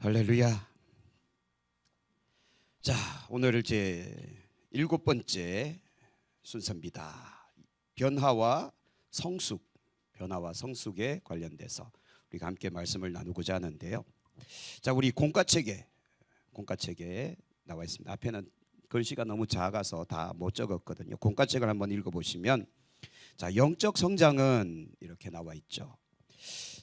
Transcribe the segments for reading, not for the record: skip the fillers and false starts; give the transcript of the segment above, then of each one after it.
할렐루야. 자, 오늘 제 7번째 순서입니다. 변화와 성숙에 관련돼서 우리가 함께 말씀을 나누고자 하는데요. 자, 우리 공과책에 나와 있습니다. 앞에는 글씨가 너무 작아서 다 못 적었거든요. 공과책을 한번 읽어보시면, 자, 영적 성장은 이렇게 나와 있죠.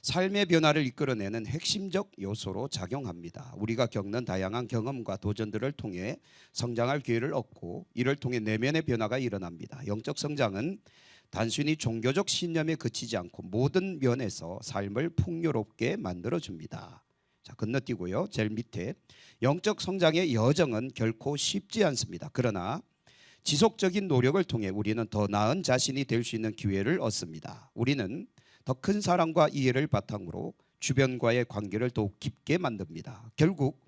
삶의 변화를 이끌어내는 핵심적 요소로 작용합니다. 우리가 겪는 다양한 경험과 도전들을 통해 성장할 기회를 얻고, 이를 통해 내면의 변화가 일어납니다. 영적 성장은 단순히 종교적 신념에 그치지 않고 모든 면에서 삶을 풍요롭게 만들어줍니다. 자, 건너뛰고요. 제일 밑에, 영적 성장의 여정은 결코 쉽지 않습니다. 그러나 지속적인 노력을 통해 우리는 더 나은 자신이 될 수 있는 기회를 얻습니다. 우리는 더 큰 사랑과 이해를 바탕으로 주변과의 관계를 더욱 깊게 만듭니다. 결국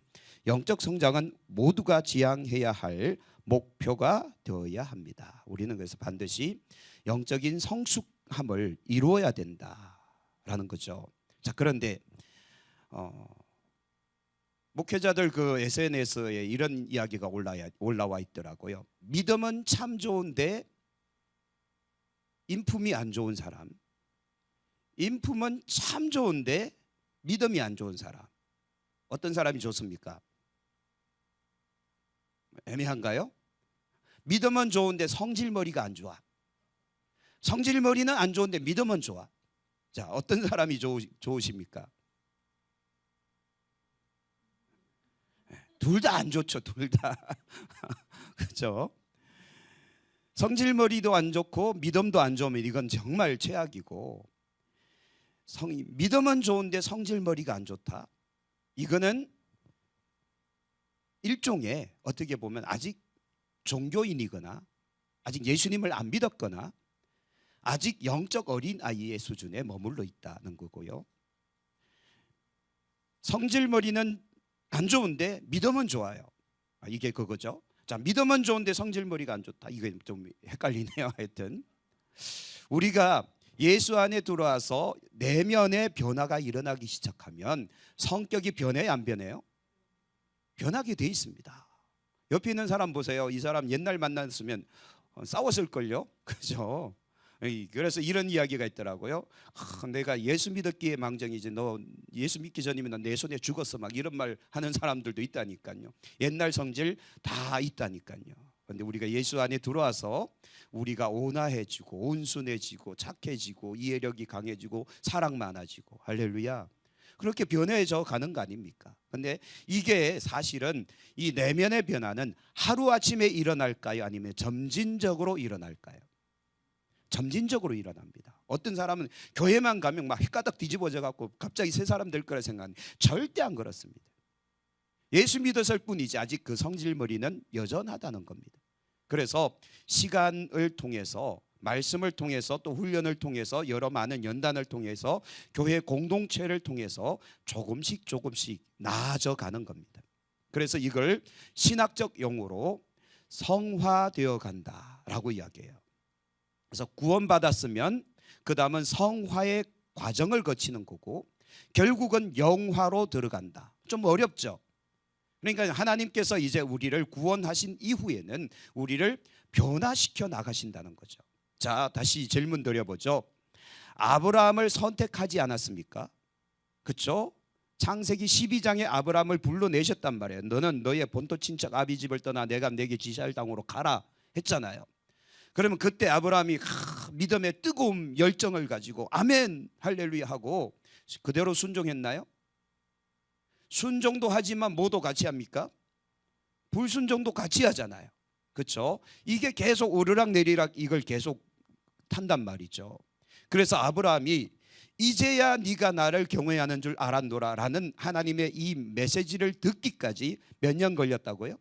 영적 성장은 모두가 지향해야 할 목표가 되어야 합니다. 우리는 그래서 반드시 영적인 성숙함을 이루어야 된다라는 거죠. 자, 그런데 목회자들 그 SNS에 이런 이야기가 올라와 있더라고요. 믿음은 참 좋은데 인품이 안 좋은 사람, 인품은 참 좋은데 믿음이 안 좋은 사람, 어떤 사람이 좋습니까? 애매한가요? 믿음은 좋은데 성질머리가 안 좋아. 성질머리는 안 좋은데 믿음은 좋아. 자, 어떤 사람이 좋으십니까? 둘 다 안 좋죠. 둘 다. 그렇죠? 성질머리도 안 좋고 믿음도 안 좋으면 이건 정말 최악이고, 믿음은 좋은데 성질머리가 안 좋다. 이거는 일종의 어떻게 보면 아직 종교인이거나 아직 예수님을 안 믿었거나 아직 영적 어린아이의 수준에 머물러 있다는 거고요. 성질머리는 안 좋은데 믿음은 좋아요. 이게 그거죠. 자, 믿음은 좋은데 성질머리가 안 좋다. 이게 좀 헷갈리네요. 하여튼 우리가 예수 안에 들어와서 내면의 변화가 일어나기 시작하면 성격이 변해요, 안 변해요? 변하게 돼 있습니다. 옆에 있는 사람 보세요. 이 사람 옛날 만났으면 싸웠을걸요. 그죠? 그래서 이런 이야기가 있더라고요. 내가 예수 믿었기에 망정이지, 너 예수 믿기 전이면 내 손에 죽었어, 막 이런 말 하는 사람들도 있다니까요. 옛날 성질 다 있다니까요. 그런데 우리가 예수 안에 들어와서 우리가 온화해지고 온순해지고 착해지고 이해력이 강해지고 사랑 많아지고, 할렐루야, 그렇게 변해져 가는 거 아닙니까? 그런데 이게 사실은 이 내면의 변화는 하루아침에 일어날까요? 아니면 점진적으로 일어날까요? 점진적으로 일어납니다. 어떤 사람은 교회만 가면 막 헷가닥 뒤집어져 갖고 갑자기 새 사람 될 거라 생각하는데 절대 안 그렇습니다. 예수 믿었을 뿐이지 아직 그 성질머리는 여전하다는 겁니다. 그래서 시간을 통해서, 말씀을 통해서, 또 훈련을 통해서, 여러 많은 연단을 통해서, 교회 공동체를 통해서 조금씩 나아져 가는 겁니다. 그래서 이걸 신학적 용어로 성화되어 간다라고 이야기해요. 그래서 구원받았으면 그 다음은 성화의 과정을 거치는 거고, 결국은 영화로 들어간다. 좀 어렵죠? 그러니까 하나님께서 이제 우리를 구원하신 이후에는 우리를 변화시켜 나가신다는 거죠. 자, 다시 질문 드려보죠. 아브라함을 선택하지 않았습니까? 그렇죠? 창세기 12장에 아브라함을 불러내셨단 말이에요. 너는 너의 본토 친척 아비 집을 떠나 내가 내게 지시할 땅으로 가라 했잖아요. 그러면 그때 아브라함이 믿음의 뜨거운 열정을 가지고 아멘 할렐루야 하고 그대로 순종했나요? 순종도 하지만 뭐도 같이 합니까? 불순종도 같이 하잖아요. 그렇죠? 이게 계속 오르락내리락 이걸 계속 탄단 말이죠. 그래서 아브라함이 이제야 네가 나를 경외하는 줄 알았노라 라는 하나님의 이 메시지를 듣기까지 몇 년 걸렸다고요?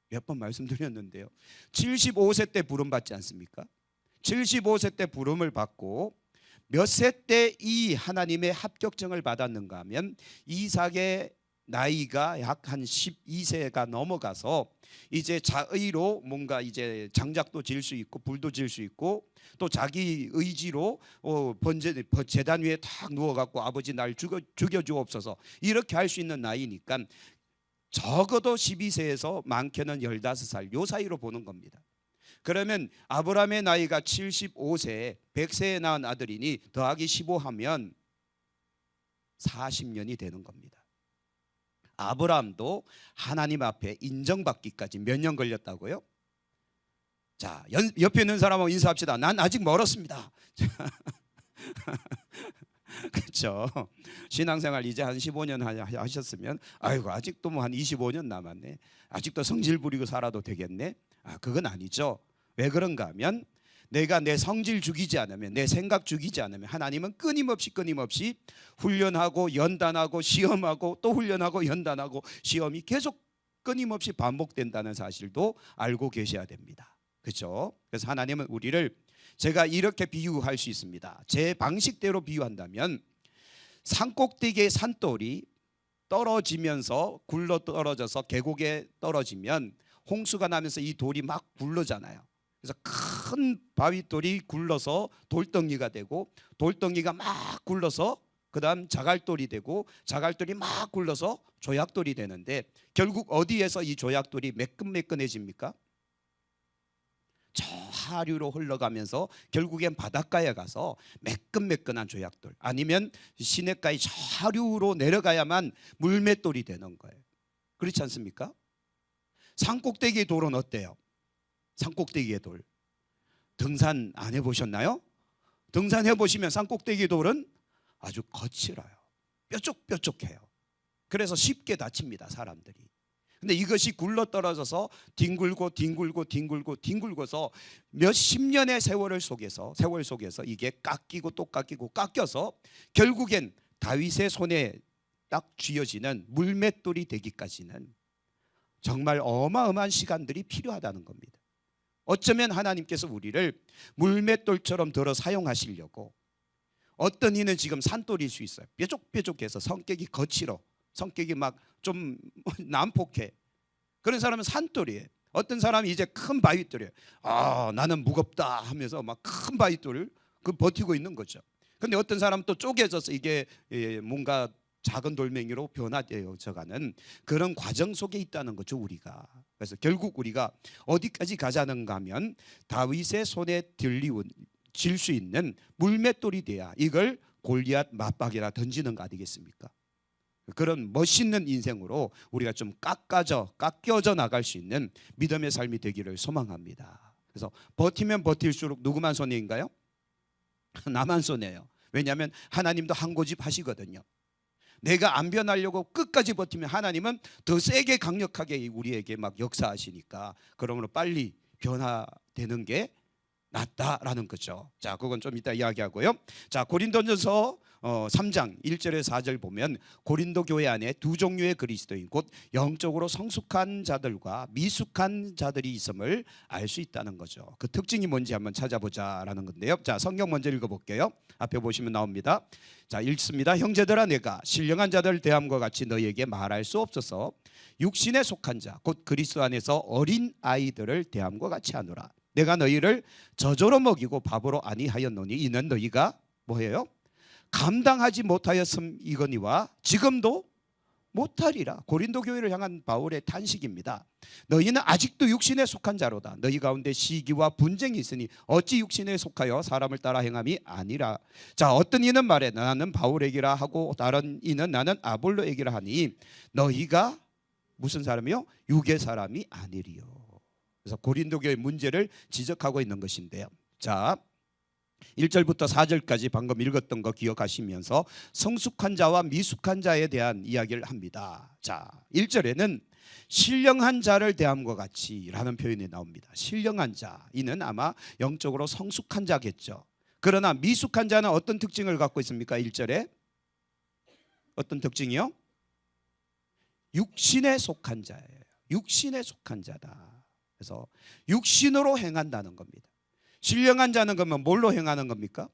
몇 번 말씀드렸는데요. 75세 때 부름 받지 않습니까? 75세 때 부름을 받고 몇 세 때 이 하나님의 합격증을 받았는가 하면 이삭의 나이가 약 한 12세가 넘어가서 이제 자의로 뭔가 이제 장작도 질 수 있고 불도 질 수 있고 또 자기 의지로 제단 위에 탁 누워갖고 아버지 날 죽여주옵소서 이렇게 할 수 있는 나이니까 적어도 12세에서 많게는 15살 요 사이로 보는 겁니다. 그러면 아브라함의 나이가 75세 100세에 낳은 아들이니 더하기 15하면 40년이 되는 겁니다. 아브라함도 하나님 앞에 인정받기까지 몇 년 걸렸다고요? 자, 옆에 있는 사람하고 인사합시다. 난 아직 멀었습니다. 그렇죠. 신앙생활 이제 한 15년 하셨으면 아이고 아직도 뭐 한 25년 남았네. 아직도 성질 부리고 살아도 되겠네. 그건 아니죠. 왜 그런가 하면 내가 내 성질 죽이지 않으면, 내 생각 죽이지 않으면 하나님은 끊임없이 훈련하고 연단하고 시험하고 또 훈련하고 연단하고 시험이 계속 끊임없이 반복된다는 사실도 알고 계셔야 됩니다. 그렇죠? 그래서 하나님은 우리를, 제가 이렇게 비유할 수 있습니다. 제 방식대로 비유한다면 산꼭대기의 산돌이 떨어지면서 굴러 떨어져서 계곡에 떨어지면 홍수가 나면서 이 돌이 막 굴러잖아요. 그래서 큰 바위돌이 굴러서 돌덩이가 되고 돌덩이가 막 굴러서 그다음 자갈돌이 되고 자갈돌이 막 굴러서 조약돌이 되는데 결국 어디에서 이 조약돌이 매끈매끈해집니까? 저 하류로 흘러가면서 결국엔 바닷가에 가서 매끈매끈한 조약돌, 아니면 시냇가의 저 하류로 내려가야만 물맷돌이 되는 거예요. 그렇지 않습니까? 산꼭대기의 돌은 어때요? 산꼭대기의 돌 등산 안 해보셨나요? 등산해 보시면 산꼭대기 돌은 아주 거칠어요. 뾰족뾰족해요. 그래서 쉽게 다칩니다, 사람들이. 근데 이것이 굴러떨어져서 뒹굴고서 몇십 년의 세월 속에서 이게 깎이고 또 깎여서 결국엔 다윗의 손에 딱 쥐어지는 물맷돌이 되기까지는 정말 어마어마한 시간들이 필요하다는 겁니다. 어쩌면 하나님께서 우리를 물맷돌처럼 들어 사용하시려고, 어떤 이는 지금 산돌일 수 있어요. 뾰족뾰족해서 성격이 거칠어, 성격이 막 좀 난폭해. 그런 사람은 산돌이에요. 어떤 사람이 이제 큰 바위돌이에요. 나는 무겁다 하면서 막 큰 바위돌을 버티고 있는 거죠. 근데 어떤 사람은 또 쪼개져서 이게 뭔가 작은 돌멩이로 변화되어져가는 그런 과정 속에 있다는 거죠, 우리가. 그래서 결국 우리가 어디까지 가자는가 하면 다윗의 손에 질 수 있는 물맷돌이 돼야 이걸 골리앗 맞박이라 던지는 거 아니겠습니까? 그런 멋있는 인생으로 우리가 좀 깎여져 나갈 수 있는 믿음의 삶이 되기를 소망합니다. 그래서 버티면 버틸수록 누구만 손해인가요? 나만 손해예요. 왜냐하면 하나님도 한 고집 하시거든요. 내가 안 변하려고 끝까지 버티면 하나님은 더 세게 강력하게 우리에게 막 역사하시니까, 그러므로 빨리 변화되는 게 낫다라는 거죠. 자, 그건 좀 이따 이야기하고요. 자, 고린도전서 3장 1절에 4절 보면 고린도 교회 안에 두 종류의 그리스도인, 곧 영적으로 성숙한 자들과 미숙한 자들이 있음을 알 수 있다는 거죠. 그 특징이 뭔지 한번 찾아보자라는 건데요. 자, 성경 먼저 읽어볼게요. 앞에 보시면 나옵니다. 자, 읽습니다. 형제들아, 내가 신령한 자들 대함과 같이 너희에게 말할 수 없어서 육신에 속한 자, 곧 그리스도 안에서 어린 아이들을 대함과 같이 하노라. 내가 너희를 저조로 먹이고 밥으로 아니하였노니 이는 너희가 뭐예요? 감당하지 못하였음이거니와 지금도 못하리라. 고린도 교회를 향한 바울의 탄식입니다. 너희는 아직도 육신에 속한 자로다. 너희 가운데 시기와 분쟁이 있으니 어찌 육신에 속하여 사람을 따라 행함이 아니라. 자, 어떤 이는 말해 나는 바울에게라 하고 다른 이는 나는 아볼로에게라 하니 너희가 무슨 사람이요? 육의 사람이 아니리요. 그래서 고린도 교회 문제를 지적하고 있는 것인데요. 자, 1절부터 4절까지 방금 읽었던 거 기억하시면서 성숙한 자와 미숙한 자에 대한 이야기를 합니다. 자, 1절에는 신령한 자를 대함과 같이 라는 표현이 나옵니다. 신령한 자, 이는 아마 영적으로 성숙한 자겠죠. 그러나 미숙한 자는 어떤 특징을 갖고 있습니까? 1절에 어떤 특징이요? 육신에 속한 자예요. 육신에 속한 자다. 그래서 육신으로 행한다는 겁니다. 신령한 자는 그러면 뭘로 행하는 겁니까?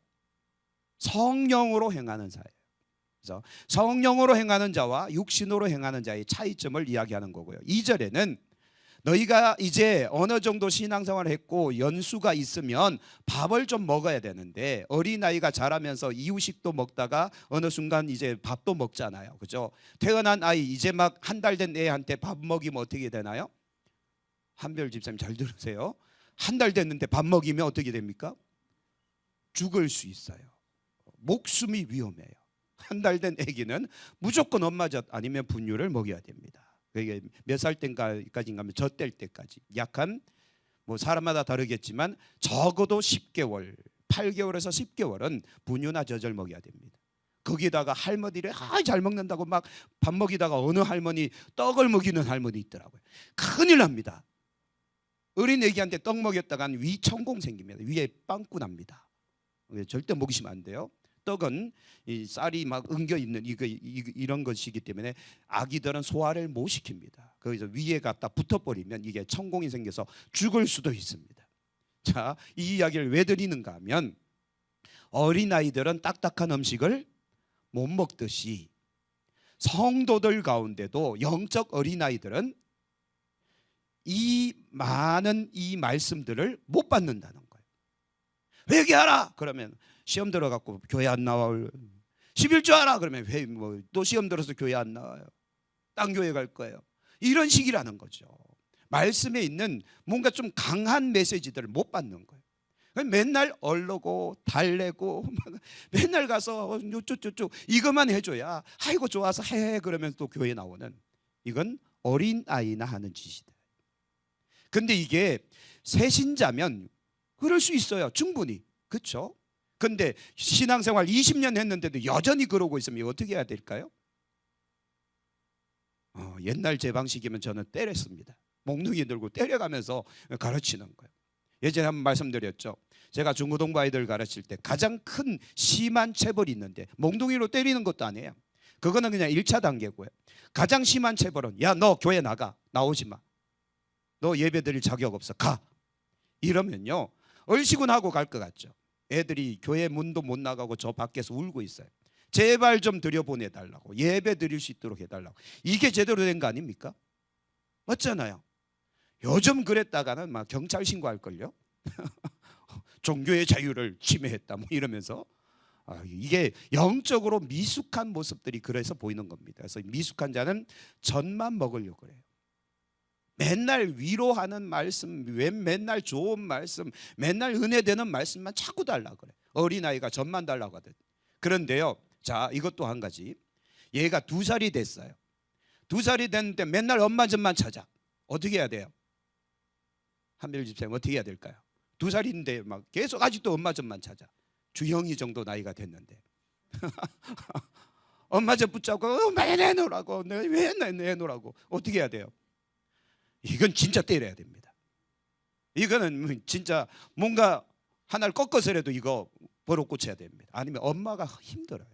성령으로 행하는 자예요. 그래서 성령으로 행하는 자와 육신으로 행하는 자의 차이점을 이야기하는 거고요. 2절에는 너희가 이제 어느 정도 신앙생활을 했고 연수가 있으면 밥을 좀 먹어야 되는데, 어린아이가 자라면서 이유식도 먹다가 어느 순간 이제 밥도 먹잖아요. 그죠? 태어난 아이, 이제 막 한 달 된 애한테 밥 먹이면 어떻게 되나요? 한별 집사님 잘 들으세요. 한 달 됐는데 밥 먹이면 어떻게 됩니까? 죽을 수 있어요. 목숨이 위험해요. 한 달 된 아기는 무조건 엄마 젖 아니면 분유를 먹여야 됩니다. 그게 몇 살 때까지인가 하면 젖될 때까지, 약한 뭐 사람마다 다르겠지만 적어도 10개월, 8개월에서 10개월은 분유나 젖을 먹여야 됩니다. 거기다가 할머니를 잘 먹는다고 막 밥 먹이다가 어느 할머니 떡을 먹이는 할머니 있더라고요. 큰일 납니다. 어린 애기한테 떡 먹였다간 위천공 생깁니다. 위에 빵꾸 납니다. 절대 먹이시면 안 돼요. 떡은 이 쌀이 막 엉겨 있는 이런 것이기 때문에 아기들은 소화를 못 시킵니다. 거기서 위에 갖다 붙어버리면 이게 천공이 생겨서 죽을 수도 있습니다. 자, 이 이야기를 왜 드리는가 하면, 어린아이들은 딱딱한 음식을 못 먹듯이 성도들 가운데도 영적 어린아이들은 이 많은 이 말씀들을 못 받는다는 거예요. 회개하라 그러면 시험 들어갖고 교회 안 나와. 11조 하라 그러면 또 시험 들어서 교회 안 나와요. 딴 교회 갈 거예요. 이런 식이라는 거죠. 말씀에 있는 뭔가 좀 강한 메시지들을 못 받는 거예요. 맨날 얼르고 달래고 맨날 가서 요쪽저쪽 이것만 해줘야 아이고 좋아서 해 그러면서 또 교회 나오는, 이건 어린아이나 하는 짓이다. 근데 이게 새신자면 그럴 수 있어요. 충분히. 그렇죠? 근데 신앙생활 20년 했는데도 여전히 그러고 있으면 어떻게 해야 될까요? 옛날 제 방식이면 저는 때렸습니다. 몽둥이 들고 때려가면서 가르치는 거예요. 예전에 한번 말씀드렸죠. 제가 중고등부 아이들 가르칠 때 가장 큰 심한 체벌이 있는데, 몽둥이로 때리는 것도 아니에요. 그거는 그냥 1차 단계고요. 가장 심한 체벌은, 야 너 교회 나가, 나오지 마, 너 예배 드릴 자격 없어, 가. 이러면요 얼씨군하고 갈 것 같죠. 애들이 교회 문도 못 나가고 저 밖에서 울고 있어요. 제발 좀 들여보내달라고, 예배 드릴 수 있도록 해달라고. 이게 제대로 된 거 아닙니까? 맞잖아요. 요즘 그랬다가는 막 경찰 신고할걸요. 종교의 자유를 침해했다 뭐 이러면서. 이게 영적으로 미숙한 모습들이 그래서 보이는 겁니다. 그래서 미숙한 자는 젖만 먹으려고 그래요. 맨날 위로하는 말씀, 맨날 좋은 말씀, 맨날 은혜 되는 말씀만 자꾸 달라고 그래. 어린아이가 젖만 달라고 하듯. 그런데요, 자 이것도 한 가지. 얘가 2살이 됐어요. 2살이 됐는데 맨날 엄마 젖만 찾아. 어떻게 해야 돼요? 한별 집사님 어떻게 해야 될까요? 2살인데 막 계속 아직도 엄마 젖만 찾아. 주형이 정도 나이가 됐는데 엄마 젖 붙잡고 왜 내놓으라고, 왜 내놓으라고. 어떻게 해야 돼요? 이건 진짜 때려야 됩니다. 이거는 진짜 뭔가 하나를 꺾어서라도 이거 버릇 고쳐야 됩니다. 아니면 엄마가 힘들어요.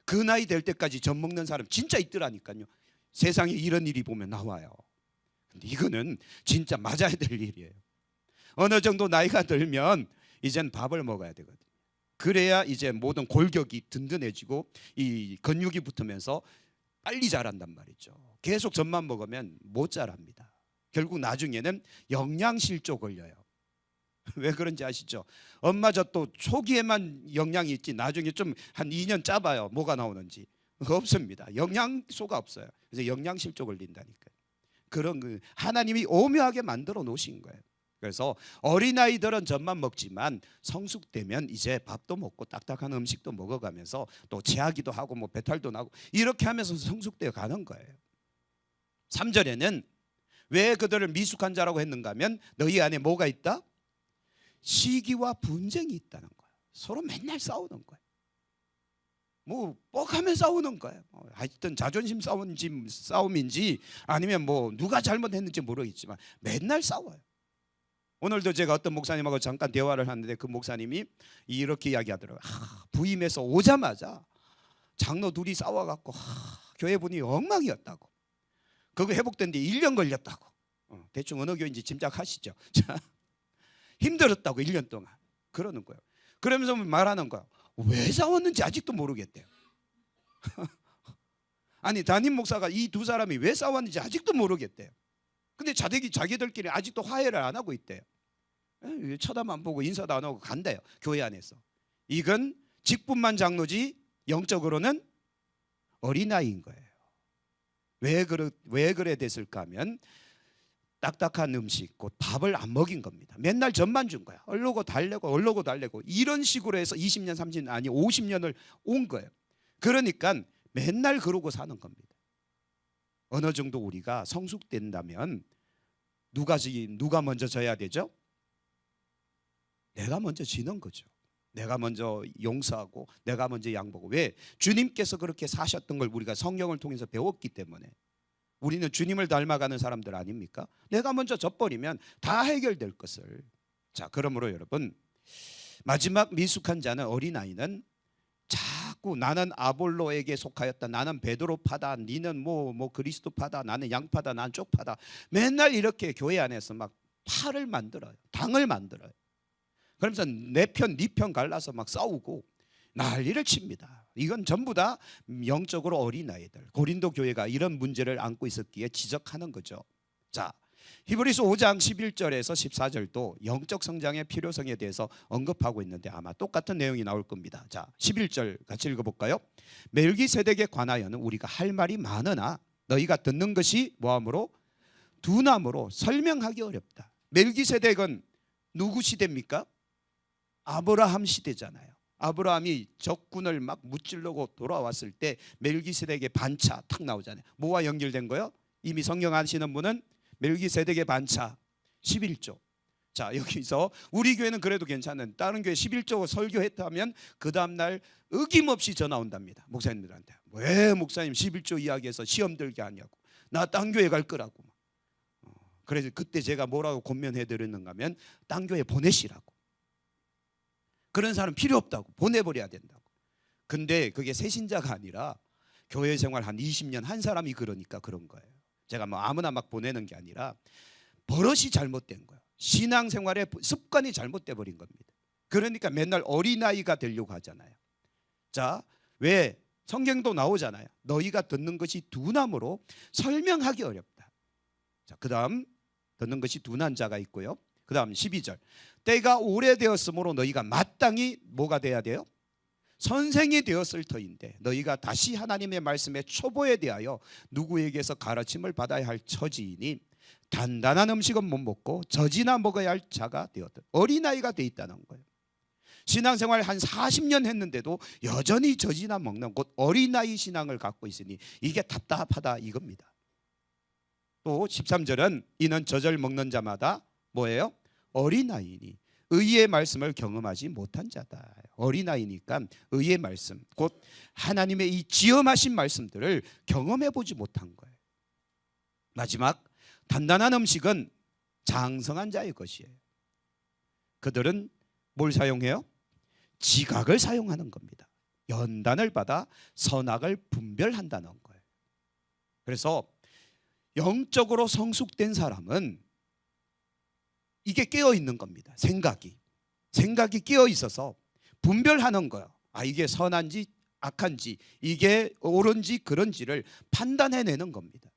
그 나이 될 때까지 젖 먹는 사람 진짜 있더라니까요. 세상에 이런 일이 보면 나와요. 근데 이거는 진짜 맞아야 될 일이에요. 어느 정도 나이가 들면 이젠 밥을 먹어야 되거든요. 그래야 이제 모든 골격이 든든해지고 이 근육이 붙으면서 빨리 자란단 말이죠. 계속 젖만 먹으면 못 자랍니다. 결국 나중에는 영양실조 걸려요. 왜 그런지 아시죠? 엄마 젖도 초기에만 영양이 있지 나중에 좀 한 2년 짜봐요. 뭐가 나오는지. 없습니다. 영양소가 없어요. 그래서 영양실조 걸린다니까요. 그런 하나님이 오묘하게 만들어 놓으신 거예요. 그래서 어린아이들은 젖만 먹지만 성숙되면 이제 밥도 먹고 딱딱한 음식도 먹어가면서 또 체하기도 하고 뭐 배탈도 나고 이렇게 하면서 성숙되어 가는 거예요. 3절에는 왜 그들을 미숙한 자라고 했는가 하면 너희 안에 뭐가 있다? 시기와 분쟁이 있다는 거예요. 서로 맨날 싸우는 거예요. 뭐 뻑하면 싸우는 거예요. 하여튼 자존심 싸움인지 아니면 뭐 누가 잘못했는지 모르겠지만 맨날 싸워요. 오늘도 제가 어떤 목사님하고 잠깐 대화를 하는데 그 목사님이 이렇게 이야기하더라고요. 부임해서 오자마자 장로 둘이 싸워갖고 교회 분위기 엉망이었다고. 그거 회복된 데 1년 걸렸다고. 대충 어느 교회인지 짐작하시죠. 자, 힘들었다고 1년 동안 그러는 거예요. 그러면서 말하는 거야. 왜 싸웠는지 아직도 모르겠대요. 아니 담임 목사가 이 두 사람이 왜 싸웠는지 아직도 모르겠대요. 근데 자기들끼리 아직도 화해를 안 하고 있대요. 쳐다만 안 보고 인사도 안 하고 간대요. 교회 안에서. 이건 직분만 장로지 영적으로는 어린아이인 거예요. 왜 그래 됐을까 하면 딱딱한 음식, 곧 밥을 안 먹인 겁니다. 맨날 젖만 준 거야. 얼르고 달래고 이런 식으로 해서 20년, 30년 아니 50년을 온 거예요. 그러니까 맨날 그러고 사는 겁니다. 어느 정도 우리가 성숙된다면 누가 먼저 져야 되죠? 내가 먼저 지는 거죠. 내가 먼저 용서하고 내가 먼저 양보하고. 왜? 주님께서 그렇게 사셨던 걸 우리가 성경을 통해서 배웠기 때문에. 우리는 주님을 닮아가는 사람들 아닙니까? 내가 먼저 져버리면 다 해결될 것을. 자, 그러므로 여러분, 마지막 미숙한 자는, 어린아이는 자꾸 나는 아볼로에게 속하였다, 나는 베드로파다, 니는 뭐 그리스도파다, 나는 양파다, 난 쪽파다, 맨날 이렇게 교회 안에서 막 파를 만들어요. 당을 만들어요. 그러면서 내 편, 네 편 갈라서 막 싸우고 난리를 칩니다. 이건 전부 다 영적으로 어린아이들. 고린도 교회가 이런 문제를 안고 있었기에 지적하는 거죠. 자, 히브리서 5장 11절에서 14절도 영적 성장의 필요성에 대해서 언급하고 있는데 아마 똑같은 내용이 나올 겁니다. 자, 11절 같이 읽어볼까요? 멜기세덱에 관하여는 우리가 할 말이 많으나 너희가 듣는 것이 뭐하므로? 둔함으로 설명하기 어렵다. 멜기세덱은 누구 시대입니까? 아브라함 시대잖아요. 아브라함이 적군을 막 무찌르고 돌아왔을 때 멜기세덱의 반차 탁 나오잖아요. 뭐와 연결된 거요? 이미 성경 아시는 분은 멜기세덱의 반차 11조. 자, 여기서 우리 교회는 그래도 괜찮은, 다른 교회 11조 설교했다면 그 다음날 어김없이 전화 온답니다. 목사님들한테. 왜 목사님 11조 이야기해서 시험 들게 하냐고. 나 딴 교회 갈 거라고. 그래서 그때 제가 뭐라고 권면해 드렸는가 하면 딴 교회 보내시라고. 그런 사람 필요 없다고, 보내버려야 된다고. 근데 그게 새신자가 아니라 교회 생활 한 20년 한 사람이 그러니까 그런 거예요. 제가 뭐 아무나 막 보내는 게 아니라 버릇이 잘못된 거예요. 신앙생활의 습관이 잘못돼 버린 겁니다. 그러니까 맨날 어린아이가 되려고 하잖아요. 자, 왜? 성경도 나오잖아요. 너희가 듣는 것이 둔함으로 설명하기 어렵다. 자, 그 다음 듣는 것이 둔한 자가 있고요. 그 다음 12절, 때가 오래되었으므로 너희가 마땅히 뭐가 돼야 돼요? 선생이 되었을 터인데 너희가 다시 하나님의 말씀의 초보에 대하여 누구에게서 가르침을 받아야 할 처지이니 단단한 음식은 못 먹고 젖이나 먹어야 할 자가 되었다. 어린아이가 돼 있다는 거예요. 신앙생활 한 40년 했는데도 여전히 젖이나 먹는, 곧 어린아이 신앙을 갖고 있으니 이게 답답하다 이겁니다. 또 13절은 이는 젖을 먹는 자마다 뭐예요? 어린아이니 의의 말씀을 경험하지 못한 자다. 어린아이니까 의의 말씀, 곧 하나님의 이 지엄하신 말씀들을 경험해 보지 못한 거예요. 마지막 단단한 음식은 장성한 자의 것이에요. 그들은 뭘 사용해요? 지각을 사용하는 겁니다. 연단을 받아 선악을 분별한다는 거예요. 그래서 영적으로 성숙된 사람은 이게 깨어 있는 겁니다. 생각이 깨어 있어서 분별하는 거예요. 아, 이게 선한지 악한지, 이게 옳은지 그런지를 판단해내는 겁니다.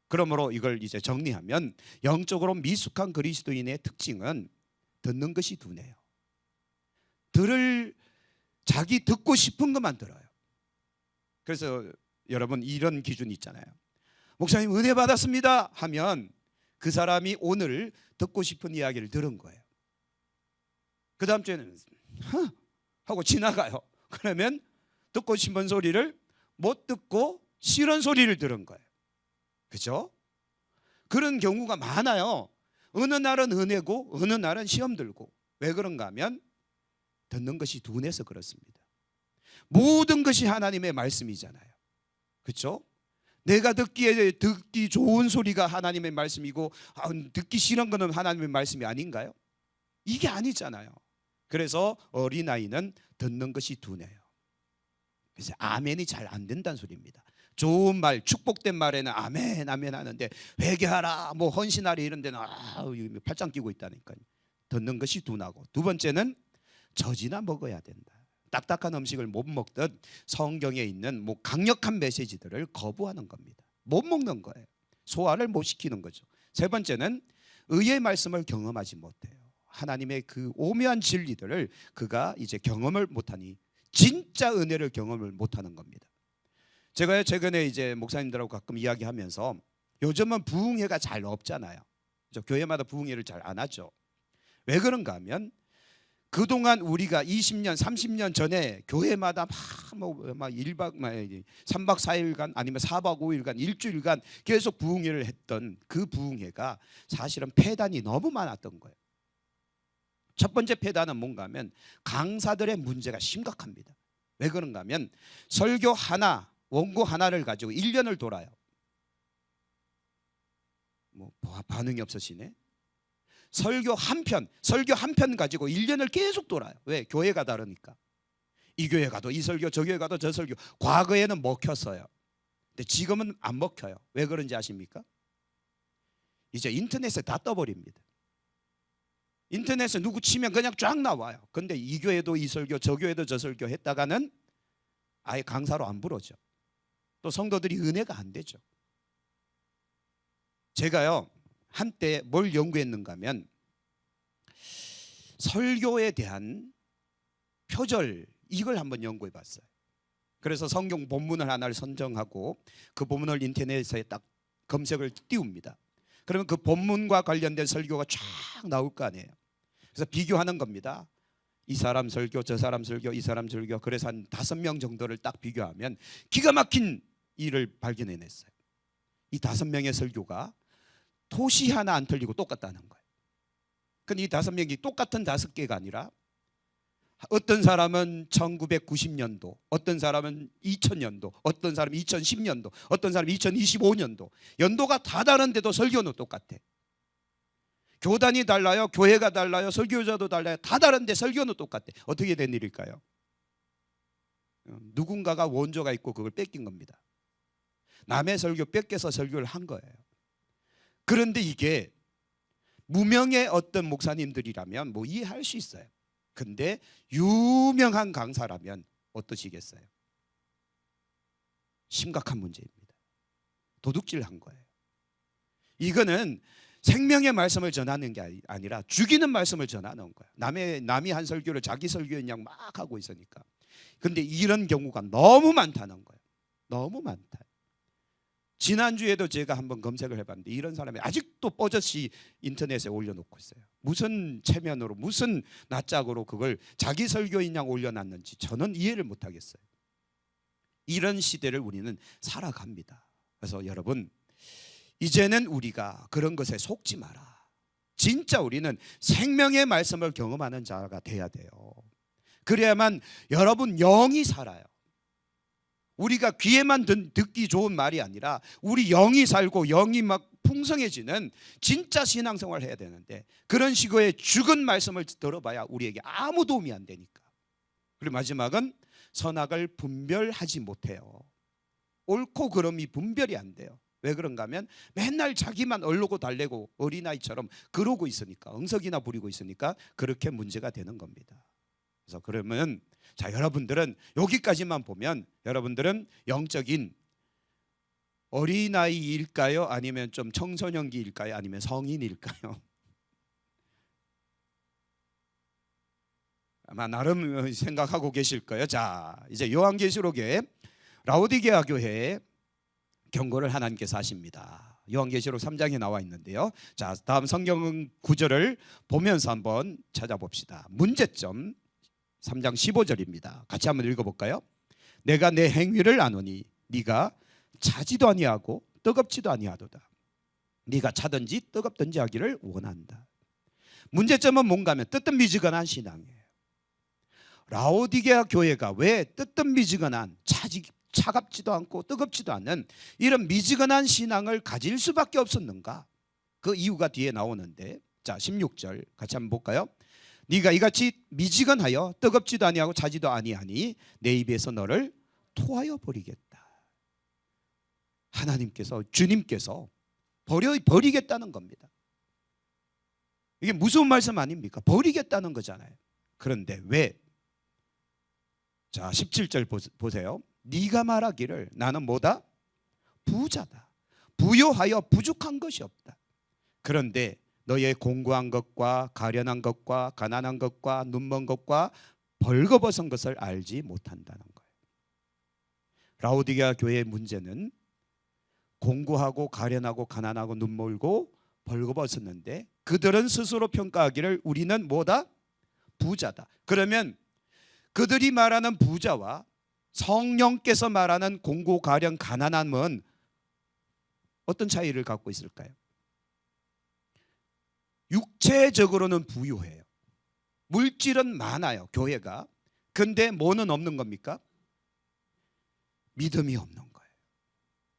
그러므로 이걸 이제 정리하면 영적으로 미숙한 그리스도인의 특징은 듣는 것이 둔해요. 자기 듣고 싶은 것만 들어요. 그래서 여러분 이런 기준이 있잖아요. 목사님 은혜 받았습니다 하면 그 사람이 오늘 듣고 싶은 이야기를 들은 거예요. 그 다음 주에는 하고 지나가요. 그러면 듣고 싶은 소리를 못 듣고 싫은 소리를 들은 거예요. 그렇죠? 그런 경우가 많아요. 어느 날은 은혜고 어느 날은 시험 들고. 왜 그런가 하면 듣는 것이 둔해서 그렇습니다. 모든 것이 하나님의 말씀이잖아요. 그렇죠? 내가 듣기 좋은 소리가 하나님의 말씀이고 듣기 싫은 거는 하나님의 말씀이 아닌가요? 이게 아니잖아요. 그래서 어린아이는 듣는 것이 둔해요. 그래서 아멘이 잘 안 된다는 소리입니다. 좋은 말, 축복된 말에는 아멘 아멘 하는데 회개하라 뭐 헌신하라 이런 데는 팔짱 끼고 있다니까요. 듣는 것이 둔하고, 두 번째는 젖이나 먹어야 된다. 딱딱한 음식을 못 먹듯 성경에 있는 뭐 강력한 메시지들을 거부하는 겁니다. 못 먹는 거예요. 소화를 못 시키는 거죠. 세 번째는 의의 말씀을 경험하지 못해요. 하나님의 그 오묘한 진리들을 그가 이제 경험을 못하니 진짜 은혜를 경험을 못하는 겁니다. 제가 최근에 이제 목사님들하고 가끔 이야기하면서 요즘은 부흥회가 잘 없잖아요. 교회마다 부흥회를 잘 안 하죠. 왜 그런가 하면 그동안 우리가 20년, 30년 전에 교회마다 막 1박 3박 4일간 아니면 4박 5일간 일주일간 계속 부흥회를 했던 그 부흥회가 사실은 폐단이 너무 많았던 거예요. 첫 번째 폐단은 뭔가 하면 강사들의 문제가 심각합니다. 왜 그런가 하면 설교 하나, 원고 하나를 가지고 1년을 돌아요. 뭐 반응이 없으시네. 설교 한 편 가지고 1년을 계속 돌아요. 왜? 교회가 다르니까. 이 교회 가도 이 설교, 저 교회 가도 저 설교. 과거에는 먹혔어요. 근데 지금은 안 먹혀요. 왜 그런지 아십니까? 이제 인터넷에 다 떠버립니다. 인터넷에 누구 치면 그냥 쫙 나와요. 근데 이 교회도 이 설교, 저 교회도 저 설교 했다가는 아예 강사로 안 부르죠. 또 성도들이 은혜가 안 되죠. 제가요 한때 뭘 연구했는가 하면 설교에 대한 표절 이걸 한번 연구해 봤어요. 그래서 성경 본문을 하나를 선정하고 그 본문을 인터넷에 딱 검색을 띄웁니다. 그러면 그 본문과 관련된 설교가 쫙 나올 거 아니에요. 그래서 비교하는 겁니다. 이 사람 설교, 저 사람 설교, 이 사람 설교. 그래서 한 5명 정도를 딱 비교하면 기가 막힌 일을 발견해냈어요. 이 5명의 설교가 토시 하나 안 틀리고 똑같다는 거예요. 근데 이 5명이 똑같은 5개가 아니라 어떤 사람은 1990년도, 어떤 사람은 2000년도, 어떤 사람은 2010년도, 어떤 사람은 2025년도 연도가 다 다른데도 설교는 똑같아. 교단이 달라요, 교회가 달라요, 설교자도 달라요. 다 다른데 설교는 똑같아. 어떻게 된 일일까요? 누군가가 원조가 있고 그걸 뺏긴 겁니다. 남의 설교 뺏겨서 설교를 한 거예요. 그런데 이게 무명의 어떤 목사님들이라면 뭐 이해할 수 있어요. 근데 유명한 강사라면 어떠시겠어요? 심각한 문제입니다. 도둑질한 거예요. 이거는 생명의 말씀을 전하는 게 아니라 죽이는 말씀을 전하는 거예요. 남이 한 설교를 자기 설교인 양 막 하고 있으니까. 근데 이런 경우가 너무 많다는 거예요. 너무 많다. 지난주에도 제가 한번 검색을 해봤는데 이런 사람이 아직도 뽀젓이 인터넷에 올려놓고 있어요. 무슨 체면으로 무슨 낯짝으로 그걸 자기 설교인 양 올려놨는지 저는 이해를 못하겠어요. 이런 시대를 우리는 살아갑니다. 그래서 여러분 이제는 우리가 그런 것에 속지 마라. 진짜 우리는 생명의 말씀을 경험하는 자가 돼야 돼요. 그래야만 여러분 영이 살아요. 우리가 귀에만 듣기 좋은 말이 아니라 우리 영이 살고 영이 막 풍성해지는 진짜 신앙생활을 해야 되는데 그런 식의 죽은 말씀을 들어봐야 우리에게 아무 도움이 안 되니까. 그리고 마지막은 선악을 분별하지 못해요. 옳고 그름이 분별이 안 돼요. 왜 그런가 하면 맨날 자기만 얼르고 달래고 어린아이처럼 그러고 있으니까, 응석이나 부리고 있으니까 그렇게 문제가 되는 겁니다. 그래서 그러면 자, 여러분들은 여기까지만 보면 여러분들은 영적인 어린아이일까요? 아니면 좀 청소년기일까요? 아니면 성인일까요? 아마 나름 생각하고 계실 거예요. 자, 이제 요한계시록에 라오디게아 교회에 경고를 하나님께서 하십니다. 요한계시록 3장에 나와 있는데요. 자, 다음 성경 구절을 보면서 한번 찾아봅시다. 문제점 3장 15절입니다. 같이 한번 읽어볼까요? 내가 내 행위를 아노니 네가 차지도 아니하고 뜨겁지도 아니하도다. 네가 차든지 뜨겁든지 하기를 원한다. 문제점은 뭔가 하면 뜨뜻미지근한 신앙이에요. 라오디게아 교회가 왜 뜨뜻미지근한 차갑지도 않고 뜨겁지도 않은 이런 미지근한 신앙을 가질 수밖에 없었는가? 그 이유가 뒤에 나오는데, 자 16절 같이 한번 볼까요? 네가 이같이 미지근하여 뜨겁지도 아니하고 차지도 아니하니 내 입에서 너를 토하여 버리겠다. 하나님께서, 주님께서 버리겠다는 겁니다. 이게 무서운 말씀 아닙니까? 버리겠다는 거잖아요. 그런데 왜? 자, 17절 보세요. 네가 말하기를 나는 뭐다? 부자다. 부요하여 부족한 것이 없다. 그런데 너의 공고한 것과 가련한 것과 가난한 것과 눈먼 것과 벌거벗은 것을 알지 못한다는 거예요. 라오디게아 교회의 문제는 공고하고 가련하고 가난하고 눈멀고 벌거벗었는데 그들은 스스로 평가하기를 우리는 뭐다? 부자다. 그러면 그들이 말하는 부자와 성령께서 말하는 공고 가련 가난함은 어떤 차이를 갖고 있을까요? 육체적으로는 부유해요. 물질은 많아요, 교회가. 근데 뭐는 없는 겁니까? 믿음이 없는 거예요.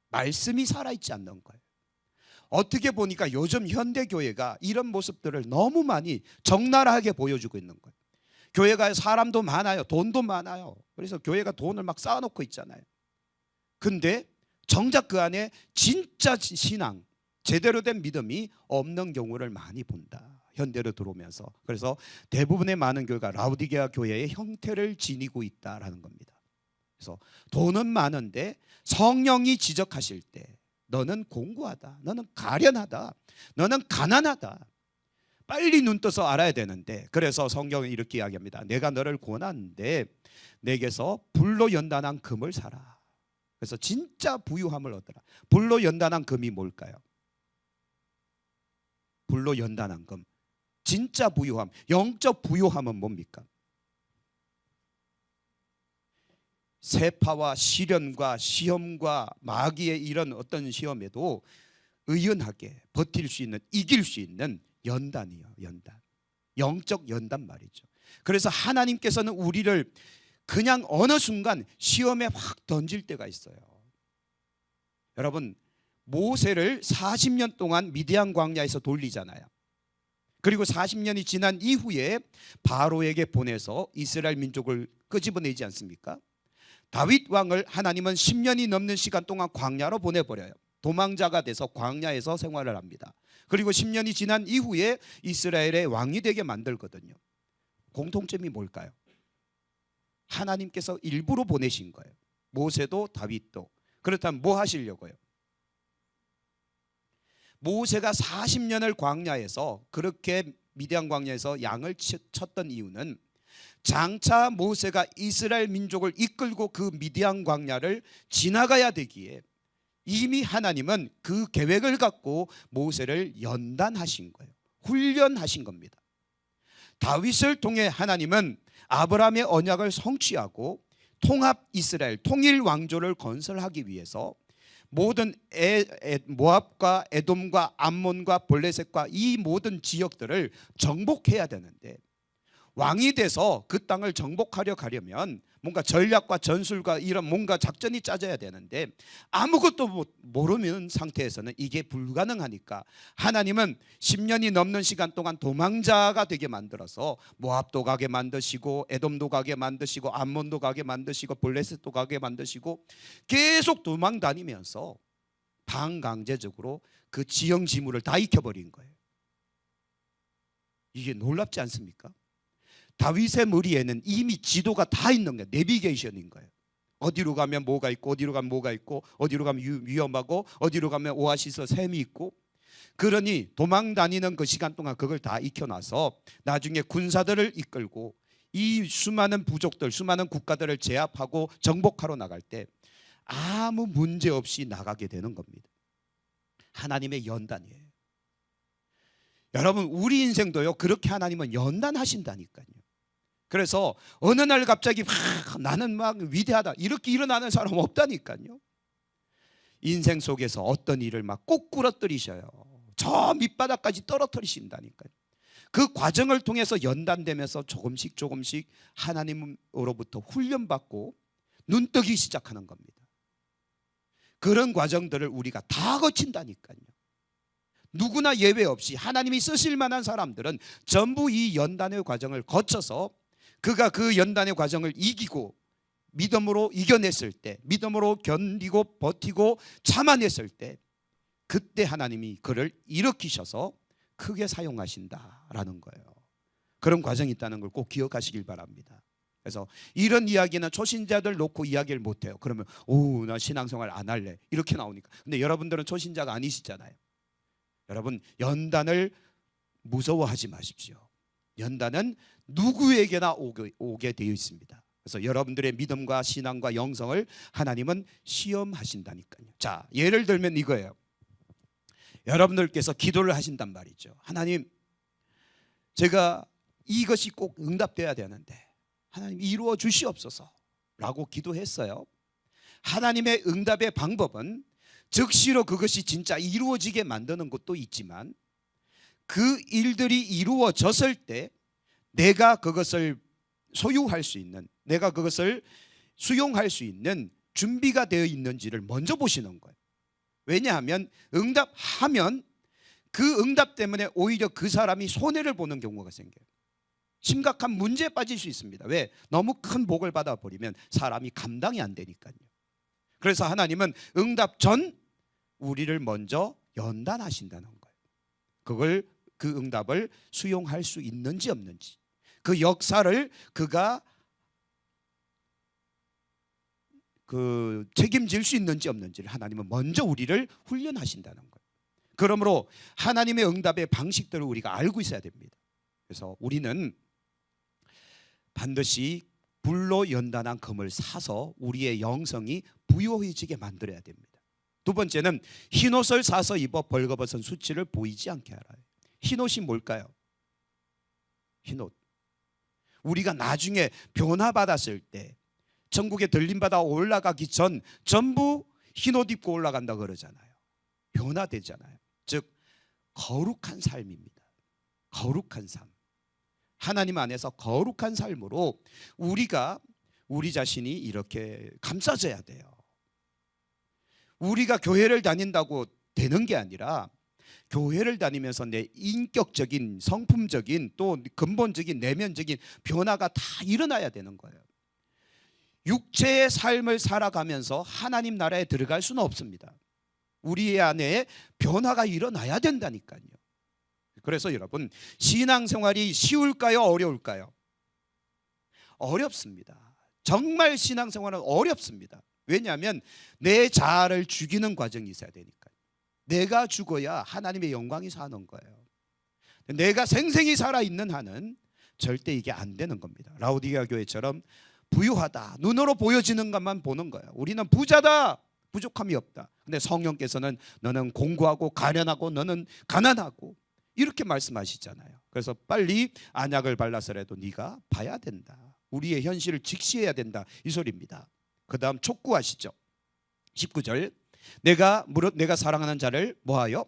말씀이 살아있지 않는 거예요. 어떻게 보니까 요즘 현대교회가 이런 모습들을 너무 많이 적나라하게 보여주고 있는 거예요. 교회가 사람도 많아요. 돈도 많아요. 그래서 교회가 돈을 막 쌓아놓고 있잖아요. 근데 정작 그 안에 진짜 신앙, 제대로 된 믿음이 없는 경우를 많이 본다. 현대로 들어오면서. 그래서 대부분의 많은 교회가 라오디게아 교회의 형태를 지니고 있다라는 겁니다. 그래서 돈은 많은데 성령이 지적하실 때 너는 공고하다, 너는 가련하다, 너는 가난하다, 빨리 눈 떠서 알아야 되는데, 그래서 성경은 이렇게 이야기합니다. 내가 너를 권하는데 내게서 불로 연단한 금을 사라. 그래서 진짜 부유함을 얻어라. 불로 연단한 금이 뭘까요? 불로 연단한 금, 진짜 부유함, 영적 부유함은 뭡니까? 세파와 시련과 시험과 마귀의 이런 어떤 시험에도 의연하게 버틸 수 있는, 이길 수 있는 연단이요. 연단, 영적 연단 말이죠. 그래서 하나님께서는 우리를 그냥 어느 순간 시험에 확 던질 때가 있어요. 여러분, 모세를 40년 동안 미디안 광야에서 돌리잖아요. 그리고 40년이 지난 이후에 바로에게 보내서 이스라엘 민족을 끄집어내지 않습니까? 다윗 왕을 하나님은 10년이 넘는 시간 동안 광야로 보내버려요. 도망자가 돼서 광야에서 생활을 합니다. 그리고 10년이 지난 이후에 이스라엘의 왕이 되게 만들거든요. 공통점이 뭘까요? 하나님께서 일부러 보내신 거예요. 모세도 다윗도. 그렇다면 뭐 하시려고요? 모세가 40년을 광야에서, 그렇게 미디안 광야에서 양을 쳤던 이유는 장차 모세가 이스라엘 민족을 이끌고 그 미디안 광야를 지나가야 되기에 이미 하나님은 그 계획을 갖고 모세를 연단하신 거예요. 훈련하신 겁니다. 다윗을 통해 하나님은 아브라함의 언약을 성취하고 통합 이스라엘, 통일 왕조를 건설하기 위해서 모든 모압과 에돔과 암몬과 블레셋과 이 모든 지역들을 정복해야 되는데, 왕이 돼서 그 땅을 정복하려 가려면 뭔가 전략과 전술과 이런 뭔가 작전이 짜져야 되는데 아무것도 모르는 상태에서는 이게 불가능하니까 하나님은 10년이 넘는 시간 동안 도망자가 되게 만들어서 모압도 가게 만드시고 에돔도 가게 만드시고 암몬도 가게 만드시고 블레셋도 가게 만드시고 계속 도망 다니면서 반강제적으로 그 지형지물을 다 익혀버린 거예요. 이게 놀랍지 않습니까? 다윗의 머리에는 이미 지도가 다 있는 거예요. 내비게이션인 거예요. 어디로 가면 뭐가 있고, 어디로 가면 뭐가 있고, 어디로 가면 위험하고, 어디로 가면 오아시스 샘이 있고. 그러니 도망 다니는 그 시간 동안 그걸 다 익혀놔서 나중에 군사들을 이끌고 이 수많은 부족들, 수많은 국가들을 제압하고 정복하러 나갈 때 아무 문제 없이 나가게 되는 겁니다. 하나님의 연단이에요. 여러분, 우리 인생도요, 그렇게 하나님은 연단하신다니까요. 그래서 어느 날 갑자기 나는 막 위대하다 이렇게 일어나는 사람 없다니까요. 인생 속에서 어떤 일을 막 꼭 부러뜨리셔요. 저 밑바닥까지 떨어뜨리신다니까요. 그 과정을 통해서 연단되면서 조금씩 조금씩 하나님으로부터 훈련받고 눈뜨기 시작하는 겁니다. 그런 과정들을 우리가 다 거친다니까요. 누구나 예외 없이 하나님이 쓰실 만한 사람들은 전부 이 연단의 과정을 거쳐서 그가 그 연단의 과정을 이기고 믿음으로 이겨냈을 때, 믿음으로 견디고 버티고 참아냈을 때, 그때 하나님이 그를 일으키셔서 크게 사용하신다라는 거예요. 그런 과정이 있다는 걸 꼭 기억하시길 바랍니다. 그래서 이런 이야기는 초신자들 놓고 이야기를 못해요. 그러면 나 신앙생활 안 할래 이렇게 나오니까. 근데 여러분들은 초신자가 아니시잖아요. 여러분, 연단을 무서워하지 마십시오. 연단은 누구에게나 오게 되어 있습니다. 그래서 여러분들의 믿음과 신앙과 영성을 하나님은 시험하신다니까요. 자, 예를 들면 이거예요. 여러분들께서 기도를 하신단 말이죠. 하나님, 제가 이것이 꼭 응답돼야 되는데 하나님 이루어 주시옵소서 라고 기도했어요. 하나님의 응답의 방법은 즉시로 그것이 진짜 이루어지게 만드는 것도 있지만 그 일들이 이루어졌을 때 내가 그것을 소유할 수 있는, 내가 그것을 수용할 수 있는 준비가 되어 있는지를 먼저 보시는 거예요. 왜냐하면 응답하면 그 응답 때문에 오히려 그 사람이 손해를 보는 경우가 생겨요. 심각한 문제에 빠질 수 있습니다. 왜? 너무 큰 복을 받아버리면 사람이 감당이 안 되니까요. 그래서 하나님은 응답 전 우리를 먼저 연단하신다는 거예요. 그 응답을 수용할 수 있는지 없는지, 그 역사를 그가 책임질 수 있는지 없는지를 하나님은 먼저 우리를 훈련하신다는 거예요. 그러므로 하나님의 응답의 방식들을 우리가 알고 있어야 됩니다. 그래서 우리는 반드시 불로 연단한 금을 사서 우리의 영성이 부유해지게 만들어야 됩니다. 두 번째는 흰옷을 사서 입어 벌거벗은 수치를 보이지 않게 하라. 흰옷이 뭘까요? 흰옷. 우리가 나중에 변화받았을 때 천국에 들림받아 올라가기 전 전부 흰옷 입고 올라간다 그러잖아요. 변화되잖아요. 즉 거룩한 삶입니다. 거룩한 삶. 하나님 안에서 거룩한 삶으로 우리가 우리 자신이 이렇게 감싸져야 돼요. 우리가 교회를 다닌다고 되는 게 아니라 교회를 다니면서 내 인격적인, 성품적인, 또 근본적인, 내면적인 변화가 다 일어나야 되는 거예요. 육체의 삶을 살아가면서 하나님 나라에 들어갈 수는 없습니다. 우리 안에 변화가 일어나야 된다니까요. 그래서 여러분, 신앙생활이 쉬울까요? 어려울까요? 어렵습니다. 정말 신앙생활은 어렵습니다. 왜냐하면 내 자아를 죽이는 과정이 있어야 되니까요. 내가 죽어야 하나님의 영광이 사는 거예요. 내가 생생히 살아있는 한은 절대 이게 안 되는 겁니다. 라오디게아 교회처럼 부유하다, 눈으로 보여지는 것만 보는 거예요. 우리는 부자다, 부족함이 없다. 근데 성령께서는 너는 공고하고 가련하고 너는 가난하고 이렇게 말씀하시잖아요. 그래서 빨리 안약을 발라서라도 네가 봐야 된다. 우리의 현실을 직시해야 된다. 이 소리입니다. 그 다음 촉구하시죠. 19절. 내가 사랑하는 자를 뭐하여?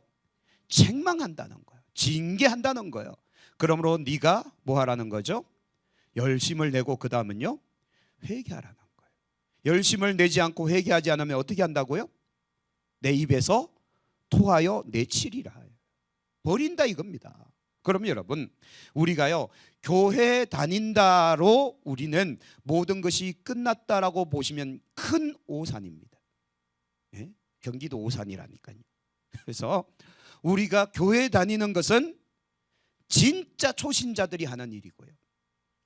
책망한다는 거예요. 징계한다는 거예요. 그러므로 네가 뭐하라는 거죠? 열심을 내고 그 다음은요? 회개하라는 거예요. 열심을 내지 않고 회개하지 않으면 어떻게 한다고요? 내 입에서 토하여 내치리라. 버린다 이겁니다. 그러면 여러분, 우리가요 교회 다닌다로 우리는 모든 것이 끝났다라고 보시면 큰 오산입니다. 예? 경기도 오산이라니까요. 그래서 우리가 교회 다니는 것은 진짜 초신자들이 하는 일이고요.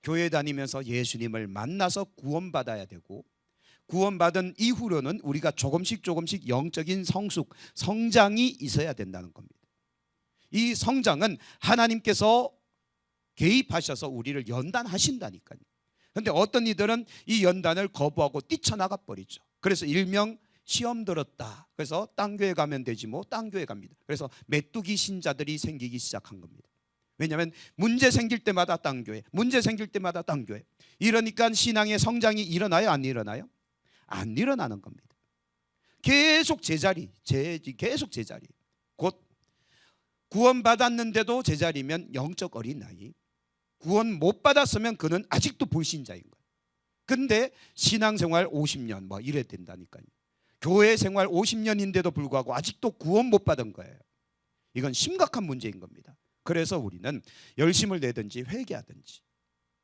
교회 다니면서 예수님을 만나서 구원받아야 되고, 구원받은 이후로는 우리가 조금씩 영적인 성장이 있어야 된다는 겁니다. 이 성장은 하나님께서 개입하셔서 우리를 연단하신다니까요. 그런데 어떤 이들은 이 연단을 거부하고 뛰쳐나가 버리죠. 그래서 일명 시험 들었다. 그래서 딴 교회 가면 되지 뭐 딴 교회 갑니다. 그래서 메뚜기 신자들이 생기기 시작한 겁니다. 왜냐하면 문제 생길 때마다 딴 교회, 문제 생길 때마다 딴 교회. 이러니까 신앙의 성장이 일어나요? 안 일어나요? 안 일어나는 겁니다. 계속 제자리. 곧 구원받았는데도 제자리면 영적 어린아이, 구원 못 받았으면 그는 아직도 불신자인 거예요. 근데 신앙생활 50년 뭐 이래야 된다니까요. 교회 생활 50년인데도 불구하고 아직도 구원 못 받은 거예요. 이건 심각한 문제인 겁니다. 그래서 우리는 열심을 내든지 회개하든지,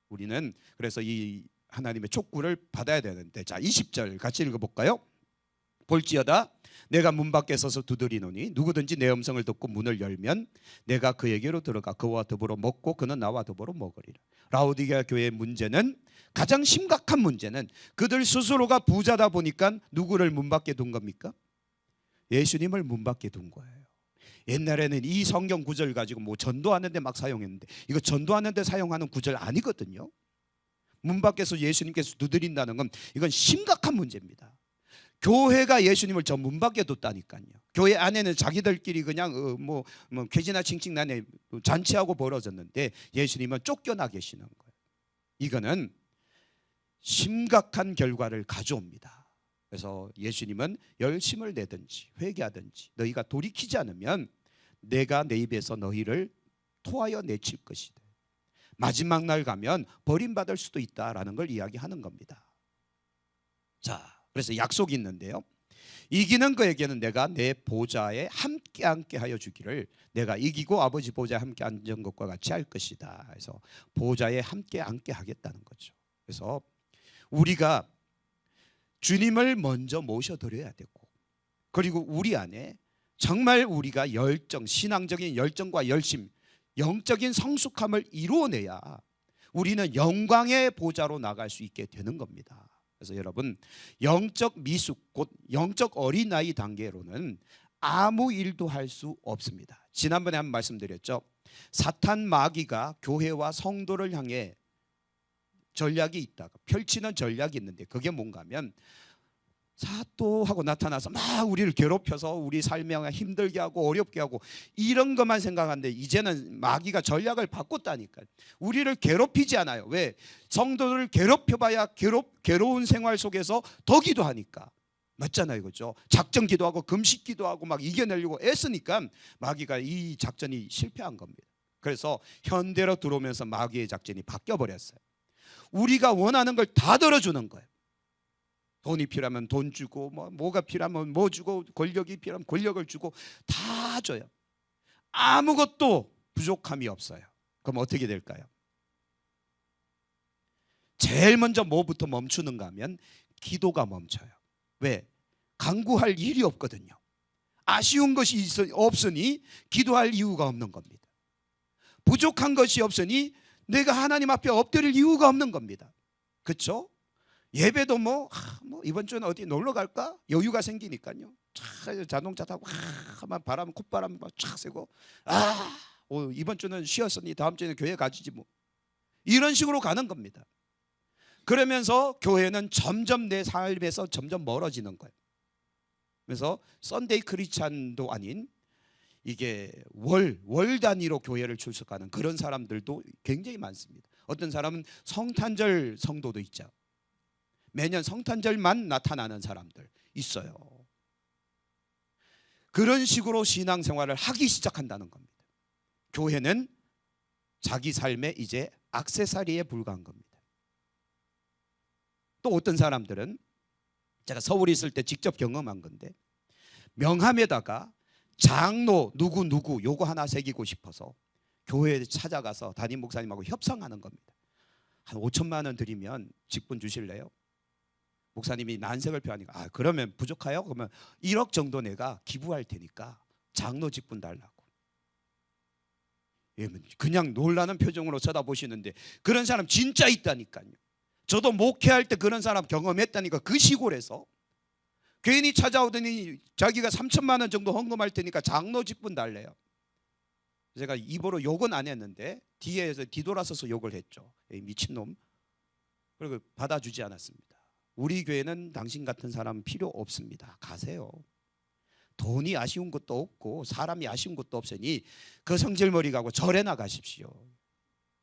우리는 그래서 이 하나님의 촉구를 받아야 되는데, 자 20절 같이 읽어볼까요? 볼지어다 내가 문 밖에 서서 두드리노니 누구든지 내 음성을 듣고 문을 열면 내가 그에게로 들어가 그와 더불어 먹고 그는 나와 더불어 먹으리라. 라오디게아 교회의 문제는, 가장 심각한 문제는 그들 스스로가 부자다 보니까 누구를 문 밖에 둔 겁니까? 예수님을 문 밖에 둔 거예요. 옛날에는 이 성경 구절 가지고 뭐 전도하는데 막 사용했는데, 이거 전도하는데 사용하는 구절 아니거든요. 문 밖에서 예수님께서 두드린다는 건 이건 심각한 문제입니다. 교회가 예수님을 저 문 밖에 뒀다니까요. 교회 안에는 자기들끼리 그냥 뭐 쾌지나 칭칭나네 잔치하고 벌어졌는데 예수님은 쫓겨나 계시는 거예요. 이거는 심각한 결과를 가져옵니다. 그래서 예수님은 열심을 내든지 회개하든지 너희가 돌이키지 않으면 내가 내 입에서 너희를 토하여 내칠 것이다. 마지막 날 가면 버림받을 수도 있다라는 걸 이야기하는 겁니다. 자, 그래서 약속이 있는데요. 이기는 그에게는 내가 내 보좌에 함께 하여 주기를, 내가 이기고 아버지 보좌에 함께 앉은 것과 같이 할 것이다. 그래서 보좌에 함께 하겠다는 거죠. 그래서 우리가 주님을 먼저 모셔드려야 되고, 그리고 우리 안에 정말 우리가 열정, 신앙적인 열정과 열심, 영적인 성숙함을 이루어내야 우리는 영광의 보좌로 나갈 수 있게 되는 겁니다. 그래서 여러분, 영적 미숙, 곧 영적 어린아이 단계로는 아무 일도 할 수 없습니다. 지난번에 한번 말씀드렸죠. 사탄 마귀가 교회와 성도를 향해 전략이 있다가 펼치는 전략이 있는데, 그게 뭔가 하면 사또하고 나타나서 막 우리를 괴롭혀서 우리 삶에 힘들게 하고 어렵게 하고 이런 것만 생각하는데, 이제는 마귀가 전략을 바꿨다니까요. 우리를 괴롭히지 않아요. 왜? 성도들을 괴롭혀봐야 괴로운 생활 속에서 더 기도하니까. 맞잖아요, 그렇죠? 작전 기도하고 금식 기도하고 막 이겨내려고 애쓰니까 마귀가 이 작전이 실패한 겁니다. 그래서 현대로 들어오면서 마귀의 작전이 바뀌어버렸어요. 우리가 원하는 걸 다 들어주는 거예요. 돈이 필요하면 돈 주고, 뭐가 필요하면 뭐 주고, 권력이 필요하면 권력을 주고 다 줘요. 아무것도 부족함이 없어요. 그럼 어떻게 될까요? 제일 먼저 뭐부터 멈추는가 하면 기도가 멈춰요. 왜? 간구할 일이 없거든요. 아쉬운 것이 없으니 기도할 이유가 없는 겁니다. 부족한 것이 없으니 내가 하나님 앞에 엎드릴 이유가 없는 겁니다. 그렇죠? 예배도 뭐 이번 주는 어디 놀러 갈까? 여유가 생기니까요. 자동차 타고 바람, 콧바람 쫙 쐬고 이번 주는 쉬었으니 다음 주에는 교회 가지지 뭐. 이런 식으로 가는 겁니다. 그러면서 교회는 점점 내 삶에서 점점 멀어지는 거예요. 그래서 썬데이 크리스찬도 아닌 이게 월 단위로 교회를 출석하는 그런 사람들도 굉장히 많습니다. 어떤 사람은 성탄절 성도도 있죠. 매년 성탄절만 나타나는 사람들 있어요. 그런 식으로 신앙생활을 하기 시작한다는 겁니다. 교회는 자기 삶에 이제 액세서리에 불과한 겁니다. 또 어떤 사람들은, 제가 서울에 있을 때 직접 경험한 건데, 명함에다가 장로 누구 요거 하나 새기고 싶어서 교회에 찾아가서 담임 목사님하고 협상하는 겁니다. 한 5천만 원 드리면 직분 주실래요? 목사님이 난색을 표하니까 그러면 부족해요? 그러면 1억 정도 내가 기부할 테니까 장로 직분 달라고. 그냥 놀라는 표정으로 쳐다보시는데 그런 사람 진짜 있다니까요. 저도 목회할 때 그런 사람 경험했다니까. 그 시골에서 괜히 찾아오더니 자기가 3천만 원 정도 헌금할 테니까 장로 직분 달래요. 제가 입으로 욕은 안 했는데 뒤에서 뒤돌아서서 욕을 했죠. 미친놈. 그리고 받아주지 않았습니다. 우리 교회는 당신 같은 사람 필요 없습니다. 가세요. 돈이 아쉬운 것도 없고 사람이 아쉬운 것도 없으니 그 성질머리 가고 절에 나가십시오.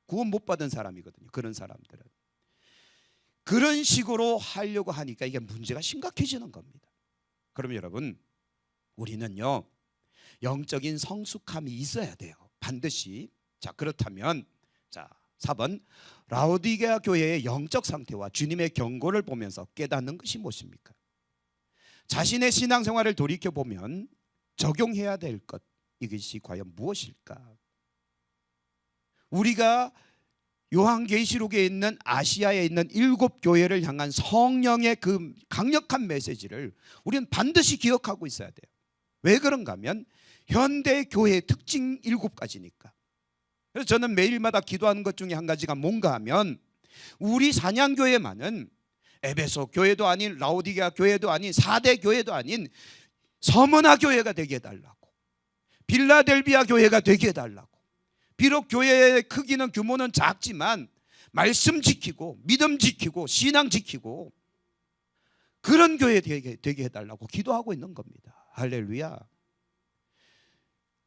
구원 못 받은 사람이거든요. 그런 사람들은. 그런 식으로 하려고 하니까 이게 문제가 심각해지는 겁니다. 그러면 여러분, 우리는요 영적인 성숙함이 있어야 돼요. 반드시. 자, 그렇다면 4번, 라오디게아 교회의 영적 상태와 주님의 경고를 보면서 깨닫는 것이 무엇입니까? 자신의 신앙생활을 돌이켜보면 적용해야 될 것, 이것이 과연 무엇일까? 우리가 요한계시록에 있는 아시아에 있는 7교회를 향한 성령의 그 강력한 메시지를 우리는 반드시 기억하고 있어야 돼요. 왜 그런가 하면 현대 교회의 특징 7가지니까. 그래서 저는 매일마다 기도하는 것 중에 한 가지가 뭔가 하면 우리 산양교회만은 에베소 교회도 아닌 라오디게아 교회도 아닌 4대 교회도 아닌 서머나 교회가 되게 해달라고, 빌라델비아 교회가 되게 해달라고. 비록 교회의 크기는 규모는 작지만 말씀 지키고 믿음 지키고 신앙 지키고 그런 교회 되게 해달라고 기도하고 있는 겁니다. 할렐루야.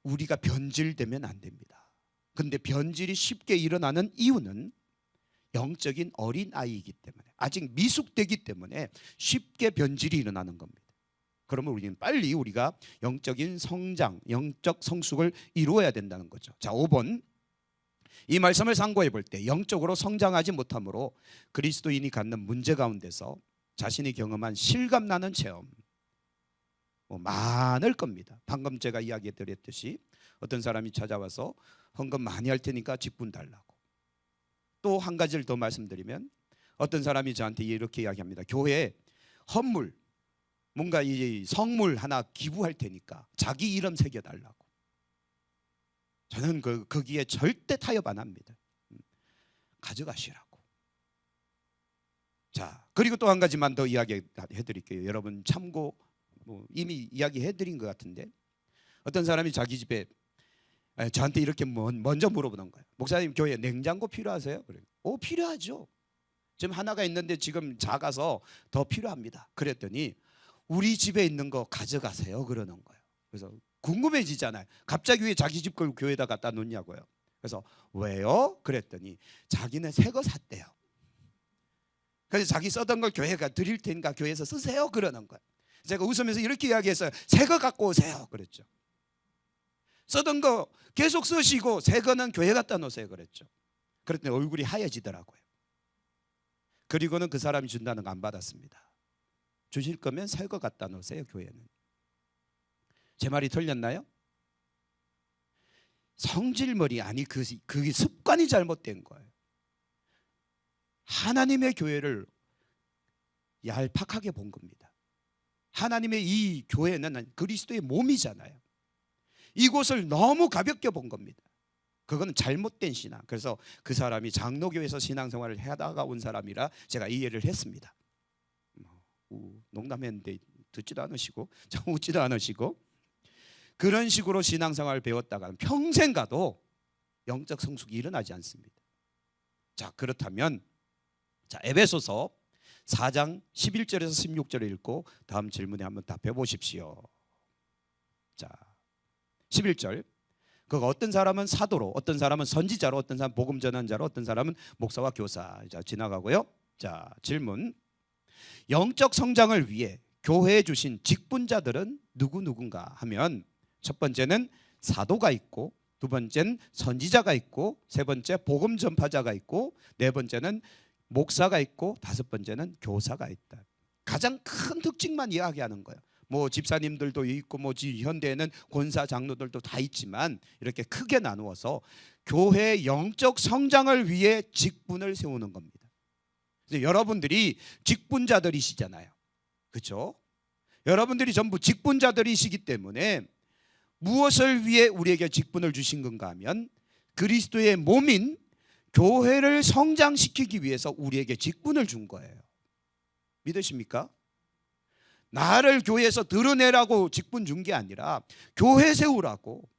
우리가 변질되면 안 됩니다. 근데 변질이 쉽게 일어나는 이유는 영적인 어린아이이기 때문에, 아직 미숙되기 때문에 쉽게 변질이 일어나는 겁니다. 그러면 우리는 빨리 우리가 영적인 성장, 영적 성숙을 이루어야 된다는 거죠. 자, 5번. 이 말씀을 상고해 볼 때 영적으로 성장하지 못함으로 그리스도인이 갖는 문제 가운데서 자신이 경험한 실감나는 체험 많을 겁니다. 방금 제가 이야기 드렸듯이 어떤 사람이 찾아와서 헌금 많이 할 테니까 직분 달라고. 또 한 가지를 더 말씀드리면 어떤 사람이 저한테 이렇게 이야기합니다. 교회에 헌물, 뭔가 이 성물 하나 기부할 테니까 자기 이름 새겨달라고. 저는 거기에 절대 타협 안 합니다. 가져가시라고. 자, 그리고 또 한 가지만 더 이야기해 드릴게요. 여러분 참고 이미 이야기해 드린 것 같은데, 어떤 사람이 자기 집에 저한테 이렇게 먼저 물어보는 거예요. 목사님, 교회에 냉장고 필요하세요? 그래요. 필요하죠. 지금 하나가 있는데 지금 작아서 더 필요합니다. 그랬더니 우리 집에 있는 거 가져가세요 그러는 거예요. 그래서 궁금해지잖아요. 갑자기 왜 자기 집 걸 교회에다 갖다 놓냐고요. 그래서 왜요? 그랬더니 자기는 새 거 샀대요. 그래서 자기 쓰던 걸 교회가 드릴 테니까 교회에서 쓰세요 그러는 거예요. 제가 웃으면서 이렇게 이야기했어요. 새 거 갖고 오세요 그랬죠. 쓰던 거 계속 쓰시고 새 거는 교회 갖다 놓으세요 그랬죠. 그랬더니 얼굴이 하얘지더라고요. 그리고는 그 사람이 준다는 거 안 받았습니다. 주실 거면 새 거 갖다 놓으세요 교회는. 제 말이 틀렸나요? 성질머리, 아니 그게 습관이 잘못된 거예요. 하나님의 교회를 얄팍하게 본 겁니다. 하나님의 이 교회는 그리스도의 몸이잖아요. 이곳을 너무 가볍게 본 겁니다. 그건 잘못된 신앙. 그래서 그 사람이 장로교에서 신앙생활을 하다가 온 사람이라 제가 이해를 했습니다. 농담했는데 듣지도 않으시고 웃지도 않으시고, 그런 식으로 신앙생활을 배웠다가 평생 가도 영적 성숙이 일어나지 않습니다. 자, 그렇다면 에베소서 4장 11절에서 16절을 읽고 다음 질문에 한번 답해 보십시오. 자, 11절. 어떤 사람은 사도로, 어떤 사람은 선지자로, 어떤 사람은 복음 전환자로, 어떤 사람은 목사와 교사. 자, 지나가고요. 자, 질문. 영적 성장을 위해 교회에 주신 직분자들은 누군가 하면, 첫 번째는 사도가 있고, 두 번째는 선지자가 있고, 세 번째 복음 전파자가 있고, 네 번째는 목사가 있고, 다섯 번째는 교사가 있다. 가장 큰 특징만 이야기하는 거예요. 집사님들도 있고 현대에는 권사 장로들도 다 있지만 이렇게 크게 나누어서 교회의 영적 성장을 위해 직분을 세우는 겁니다. 그래서 여러분들이 직분자들이시잖아요. 그렇죠? 여러분들이 전부 직분자들이시기 때문에 무엇을 위해 우리에게 직분을 주신 건가 하면 그리스도의 몸인 교회를 성장시키기 위해서 우리에게 직분을 준 거예요. 믿으십니까? 나를 교회에서 드러내라고 직분 준 게 아니라 교회 세우라고,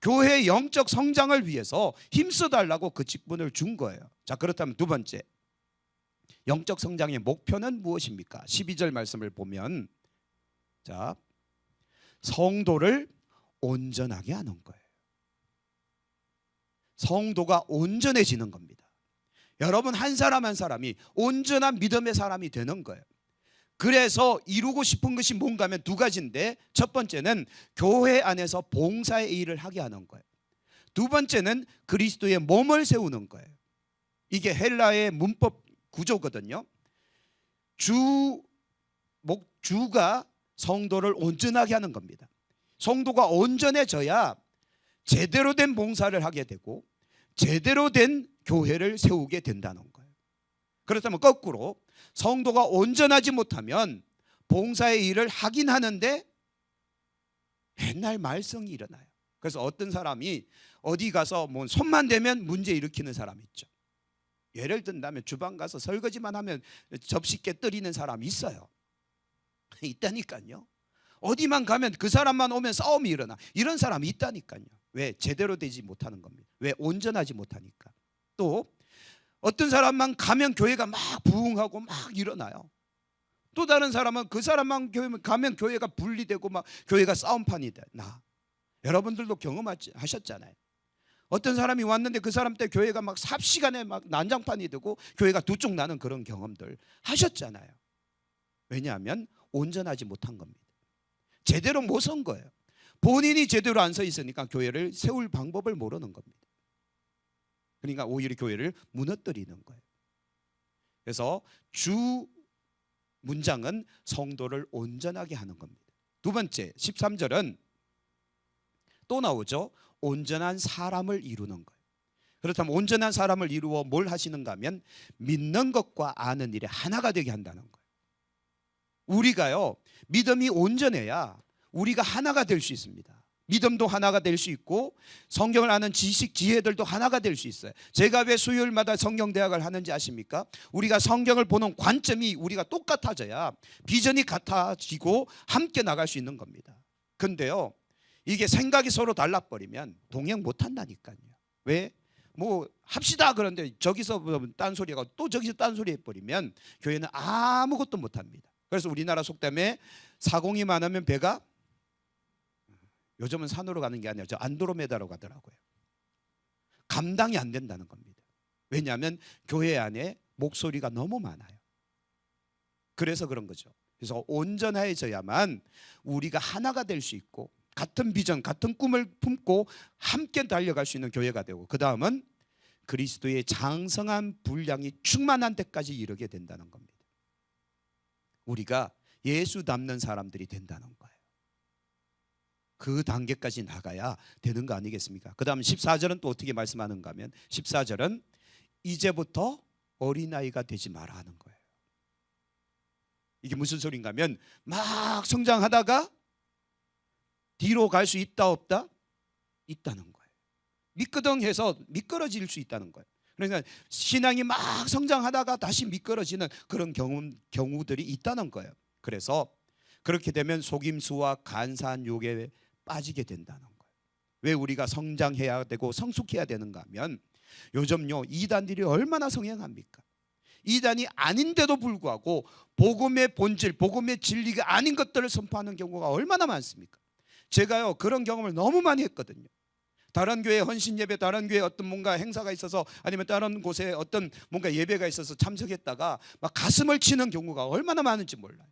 교회의 영적 성장을 위해서 힘써달라고 그 직분을 준 거예요. 자, 그렇다면 두 번째, 영적 성장의 목표는 무엇입니까? 12절 말씀을 보면, 자, 성도를 온전하게 하는 거예요. 성도가 온전해지는 겁니다. 여러분 한 사람 한 사람이 온전한 믿음의 사람이 되는 거예요. 그래서 이루고 싶은 것이 뭔가 하면 두 가지인데, 첫 번째는 교회 안에서 봉사의 일을 하게 하는 거예요. 두 번째는 그리스도의 몸을 세우는 거예요. 이게 헬라의 문법 구조거든요. 주가 성도를 온전하게 하는 겁니다. 성도가 온전해져야 제대로 된 봉사를 하게 되고 제대로 된 교회를 세우게 된다는 거예요. 그렇다면 거꾸로 성도가 온전하지 못하면 봉사의 일을 하긴 하는데 맨날 말썽이 일어나요. 그래서 어떤 사람이 어디 가서 뭐 손만 대면 문제 일으키는 사람이 있죠. 예를 든다면 주방 가서 설거지만 하면 접시 깨뜨리는 사람이 있어요. 있다니까요. 어디만 가면 그 사람만 오면 싸움이 일어나. 이런 사람이 있다니까요. 왜? 제대로 되지 못하는 겁니다. 왜? 온전하지 못하니까. 또 어떤 사람만 가면 교회가 막 부흥하고 막 일어나요. 또 다른 사람은 그 사람만 가면 교회가 분리되고 막 교회가 싸움판이 나. 여러분들도 경험하셨잖아요. 어떤 사람이 왔는데 그 사람 때 교회가 막 삽시간에 막 난장판이 되고 교회가 두 쪽 나는 그런 경험들 하셨잖아요. 왜냐하면 온전하지 못한 겁니다. 제대로 못 선 거예요. 본인이 제대로 안 서 있으니까 교회를 세울 방법을 모르는 겁니다. 그러니까 오히려 교회를 무너뜨리는 거예요. 그래서 주 문장은 성도를 온전하게 하는 겁니다. 두 번째 13절은 또 나오죠. 온전한 사람을 이루는 거예요. 그렇다면 온전한 사람을 이루어 뭘 하시는가 하면 믿는 것과 아는 일에 하나가 되게 한다는 거예요. 우리가요, 믿음이 온전해야 우리가 하나가 될 수 있습니다. 믿음도 하나가 될 수 있고 성경을 아는 지식, 지혜들도 하나가 될 수 있어요. 제가 왜 수요일마다 성경대학을 하는지 아십니까? 우리가 성경을 보는 관점이 우리가 똑같아져야 비전이 같아지고 함께 나갈 수 있는 겁니다. 근데요, 이게 생각이 서로 달라버리면 동행 못한다니까요. 왜? 뭐 합시다 그런데 저기서 딴소리가 또 저기서 딴소리 해버리면 교회는 아무것도 못합니다. 그래서 우리나라 속담에 사공이 많으면 배가, 요즘은 산으로 가는 게 아니라 저 안드로메다로 가더라고요. 감당이 안 된다는 겁니다. 왜냐하면 교회 안에 목소리가 너무 많아요. 그래서 그런 거죠. 그래서 온전해져야만 우리가 하나가 될 수 있고 같은 비전, 같은 꿈을 품고 함께 달려갈 수 있는 교회가 되고, 그 다음은 그리스도의 장성한 분량이 충만한 데까지 이르게 된다는 겁니다. 우리가 예수 닮는 사람들이 된다는 거예요. 그 단계까지 나가야 되는 거 아니겠습니까? 그 다음 14절은 또 어떻게 말씀하는가 하면 14절은 이제부터 어린아이가 되지 마라 하는 거예요. 이게 무슨 소린가 하면 막 성장하다가 뒤로 갈 수 있다 없다? 있다는 거예요. 미끄덩해서 미끄러질 수 있다는 거예요. 그러니까 신앙이 막 성장하다가 다시 미끄러지는 그런 경우들이 있다는 거예요. 그래서 그렇게 되면 속임수와 간사한 유혹에 빠지게 된다는 거예요. 왜 우리가 성장해야 되고 성숙해야 되는가 하면 요즘요 이단들이 얼마나 성행합니까? 이단이 아닌데도 불구하고 복음의 본질, 복음의 진리가 아닌 것들을 선포하는 경우가 얼마나 많습니까? 제가요 그런 경험을 너무 많이 했거든요. 다른 교회 헌신 예배, 다른 교회 어떤 뭔가 행사가 있어서 아니면 다른 곳에 어떤 뭔가 예배가 있어서 참석했다가 막 가슴을 치는 경우가 얼마나 많은지 몰라요.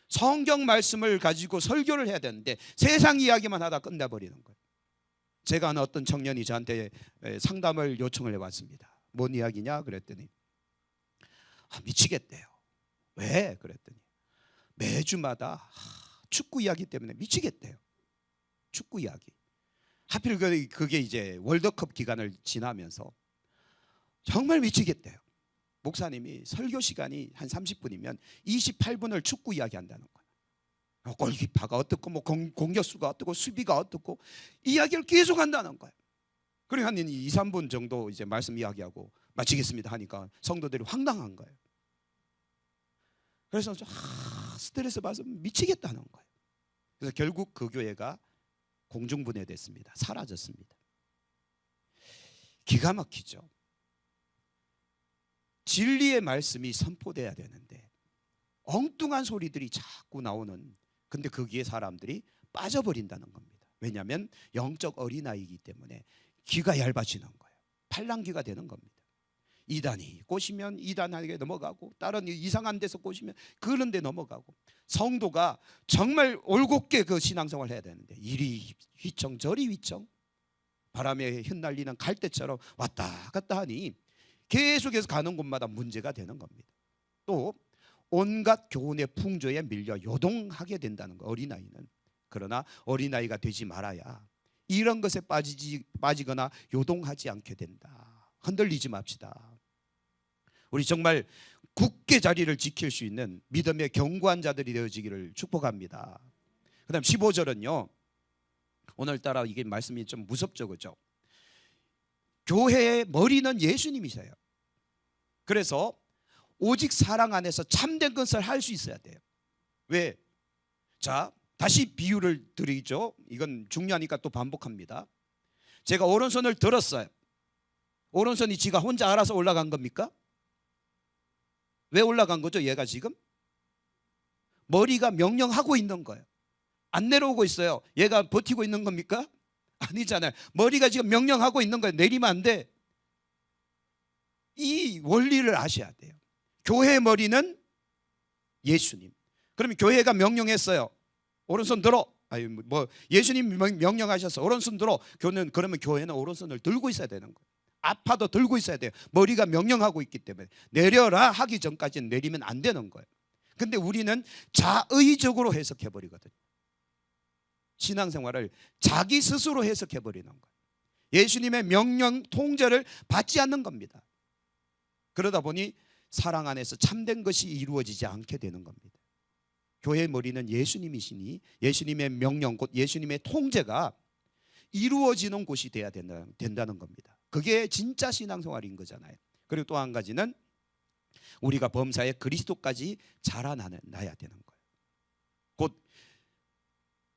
성경 말씀을 가지고 설교를 해야 되는데 세상 이야기만 하다 끝내버리는 거예요. 제가 아는 어떤 청년이 저한테 상담을 요청을 해왔습니다. 뭔 이야기냐 그랬더니 미치겠대요. 왜? 그랬더니 매주마다 축구 이야기 때문에 미치겠대요. 축구 이야기. 하필 그게 이제 월드컵 기간을 지나면서 정말 미치겠대요. 목사님이 설교 시간이 한 30분이면 28분을 축구 이야기한다는 거예요. 골키퍼가 어떻고 뭐 공격수가 어떻고 수비가 어떻고 이야기를 계속 한다는 거예요. 그리고 한 2, 3분 정도 이제 말씀 이야기하고 마치겠습니다 하니까 성도들이 황당한 거예요. 그래서 스트레스 받아서 미치겠다는 거예요. 그래서 결국 그 교회가 공중분해됐습니다. 사라졌습니다. 기가 막히죠. 진리의 말씀이 선포돼야 되는데 엉뚱한 소리들이 자꾸 나오는, 근데 거기에 사람들이 빠져버린다는 겁니다. 왜냐하면 영적 어린아이이기 때문에 귀가 얇아지는 거예요. 팔랑귀가 되는 겁니다. 이단이 꼬시면 이단에게 넘어가고 다른 이상한 데서 꼬시면 그런 데 넘어가고, 성도가 정말 올곧게 그 신앙생활을 해야 되는데 이리 휘청 저리 휘청 바람에 흩날리는 갈대처럼 왔다 갔다 하니 계속해서 가는 곳마다 문제가 되는 겁니다. 또 온갖 교훈의 풍조에 밀려 요동하게 된다는 거, 어린아이는. 그러나 어린아이가 되지 말아야 이런 것에 빠지거나 요동하지 않게 된다. 흔들리지 맙시다. 우리 정말 굳게 자리를 지킬 수 있는 믿음의 견고한 자들이 되어지기를 축복합니다. 그 다음 15절은요 오늘따라 이게 말씀이 좀 무섭죠, 그죠? 교회의 머리는 예수님이세요. 그래서 오직 사랑 안에서 참된 것을 할 수 있어야 돼요. 왜? 자, 다시 비유를 드리죠. 이건 중요하니까 또 반복합니다. 제가 오른손을 들었어요. 오른손이 지가 혼자 알아서 올라간 겁니까? 왜 올라간 거죠? 얘가 지금 머리가 명령하고 있는 거예요. 안 내려오고 있어요. 얘가 버티고 있는 겁니까? 아니잖아요. 머리가 지금 명령하고 있는 거예요. 내리면 안 돼. 이 원리를 아셔야 돼요. 교회의 머리는 예수님. 그러면 교회가 명령했어요. 오른손 들어. 아니 뭐 예수님 명령하셔서 오른손 들어. 그러면 교회는 오른손을 들고 있어야 되는 거예요. 아파도 들고 있어야 돼요. 머리가 명령하고 있기 때문에 내려라 하기 전까지는 내리면 안 되는 거예요. 근데 우리는 자의적으로 해석해 버리거든요. 신앙생활을 자기 스스로 해석해 버리는 거예요. 예수님의 명령 통제를 받지 않는 겁니다. 그러다 보니 사랑 안에서 참된 것이 이루어지지 않게 되는 겁니다. 교회의 머리는 예수님이시니 예수님의 명령, 곧 예수님의 통제가 이루어지는 곳이 돼야 된다는 겁니다. 그게 진짜 신앙생활인 거잖아요. 그리고 또 한 가지는 우리가 범사에 그리스도까지 자라나야 되는 거예요. 곧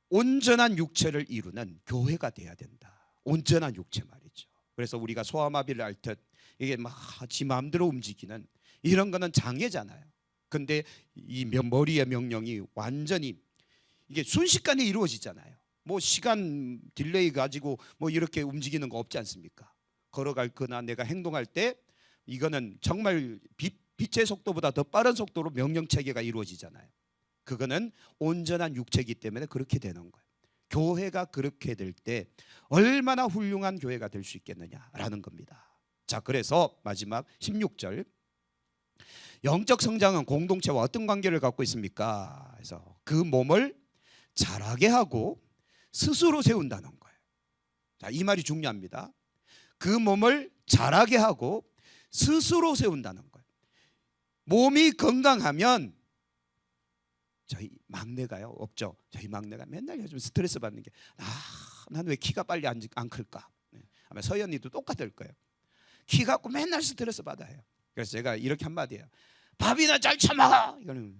온전한 육체를 이루는 교회가 돼야 된다. 온전한 육체 말이죠. 그래서 우리가 소아마비를 앓듯 이게 막 지 마음대로 움직이는 이런 거는 장애잖아요. 근데 이 머리의 명령이 완전히 이게 순식간에 이루어지잖아요. 뭐 시간 딜레이 가지고 뭐 이렇게 움직이는 거 없지 않습니까? 걸어갈 거나 내가 행동할 때 이거는 정말 빛의 속도보다 더 빠른 속도로 명령 체계가 이루어지잖아요. 그거는 온전한 육체이기 때문에 그렇게 되는 거예요. 교회가 그렇게 될 때 얼마나 훌륭한 교회가 될 수 있겠느냐라는 겁니다. 자, 그래서 마지막 16절. 영적 성장은 공동체와 어떤 관계를 갖고 있습니까? 그래서 그 몸을 자라게 하고 스스로 세운다는 거예요. 자, 이 말이 중요합니다. 그 몸을 자라게 하고 스스로 세운다는 거예요. 몸이 건강하면 저희 막내가요 없죠. 저희 막내가 맨날 요즘 스트레스 받는 게 난 왜 키가 빨리 안 클까? 아마 서연이도 똑같을 거예요. 키 갖고 맨날 스트레스 받아요. 그래서 제가 이렇게 한마디예요. 밥이나 잘 처먹어. 이거는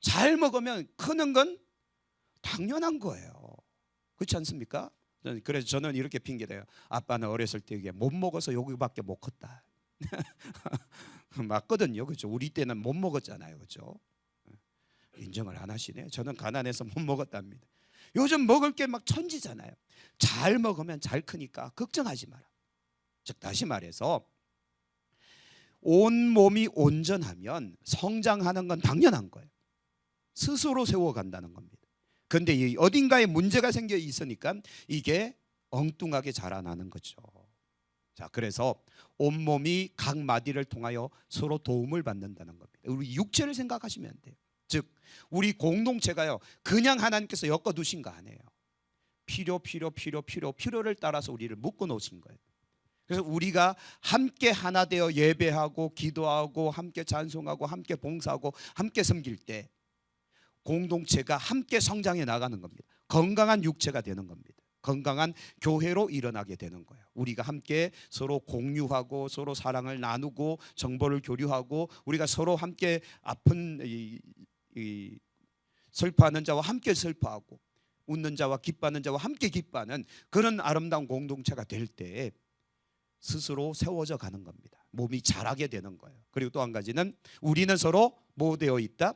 잘 먹으면 크는 건 당연한 거예요. 그렇지 않습니까? 그래서 저는 이렇게 핑계대요. 아빠는 어렸을 때 이게 못 먹어서 여기밖에 못 컸다. 맞거든요. 그렇죠? 우리 때는 못 먹었잖아요. 그렇죠? 인정을 안 하시네. 저는 가난해서 못 먹었답니다. 요즘 먹을 게 막 천지잖아요. 잘 먹으면 잘 크니까 걱정하지 마라. 즉 다시 말해서 온 몸이 온전하면 성장하는 건 당연한 거예요. 스스로 세워간다는 겁니다. 그런데 어딘가에 문제가 생겨 있으니까 이게 엉뚱하게 자라나는 거죠. 자, 그래서 온몸이 각 마디를 통하여 서로 도움을 받는다는 겁니다. 우리 육체를 생각하시면 돼요. 즉 우리 공동체가요 그냥 하나님께서 엮어두신 거 아니에요. 필요를 따라서 우리를 묶어 놓으신 거예요. 그래서 우리가 함께 하나 되어 예배하고 기도하고 함께 찬송하고 함께 봉사하고 함께 섬길 때 공동체가 함께 성장해 나가는 겁니다. 건강한 육체가 되는 겁니다. 건강한 교회로 일어나게 되는 거예요. 우리가 함께 서로 공유하고 서로 사랑을 나누고 정보를 교류하고 우리가 서로 함께 아픈 슬퍼하는 자와 함께 슬퍼하고 웃는 자와 기뻐하는 자와 함께 기뻐하는 그런 아름다운 공동체가 될 때 스스로 세워져 가는 겁니다. 몸이 자라게 되는 거예요. 그리고 또 한 가지는 우리는 서로 뭐 되어 있다?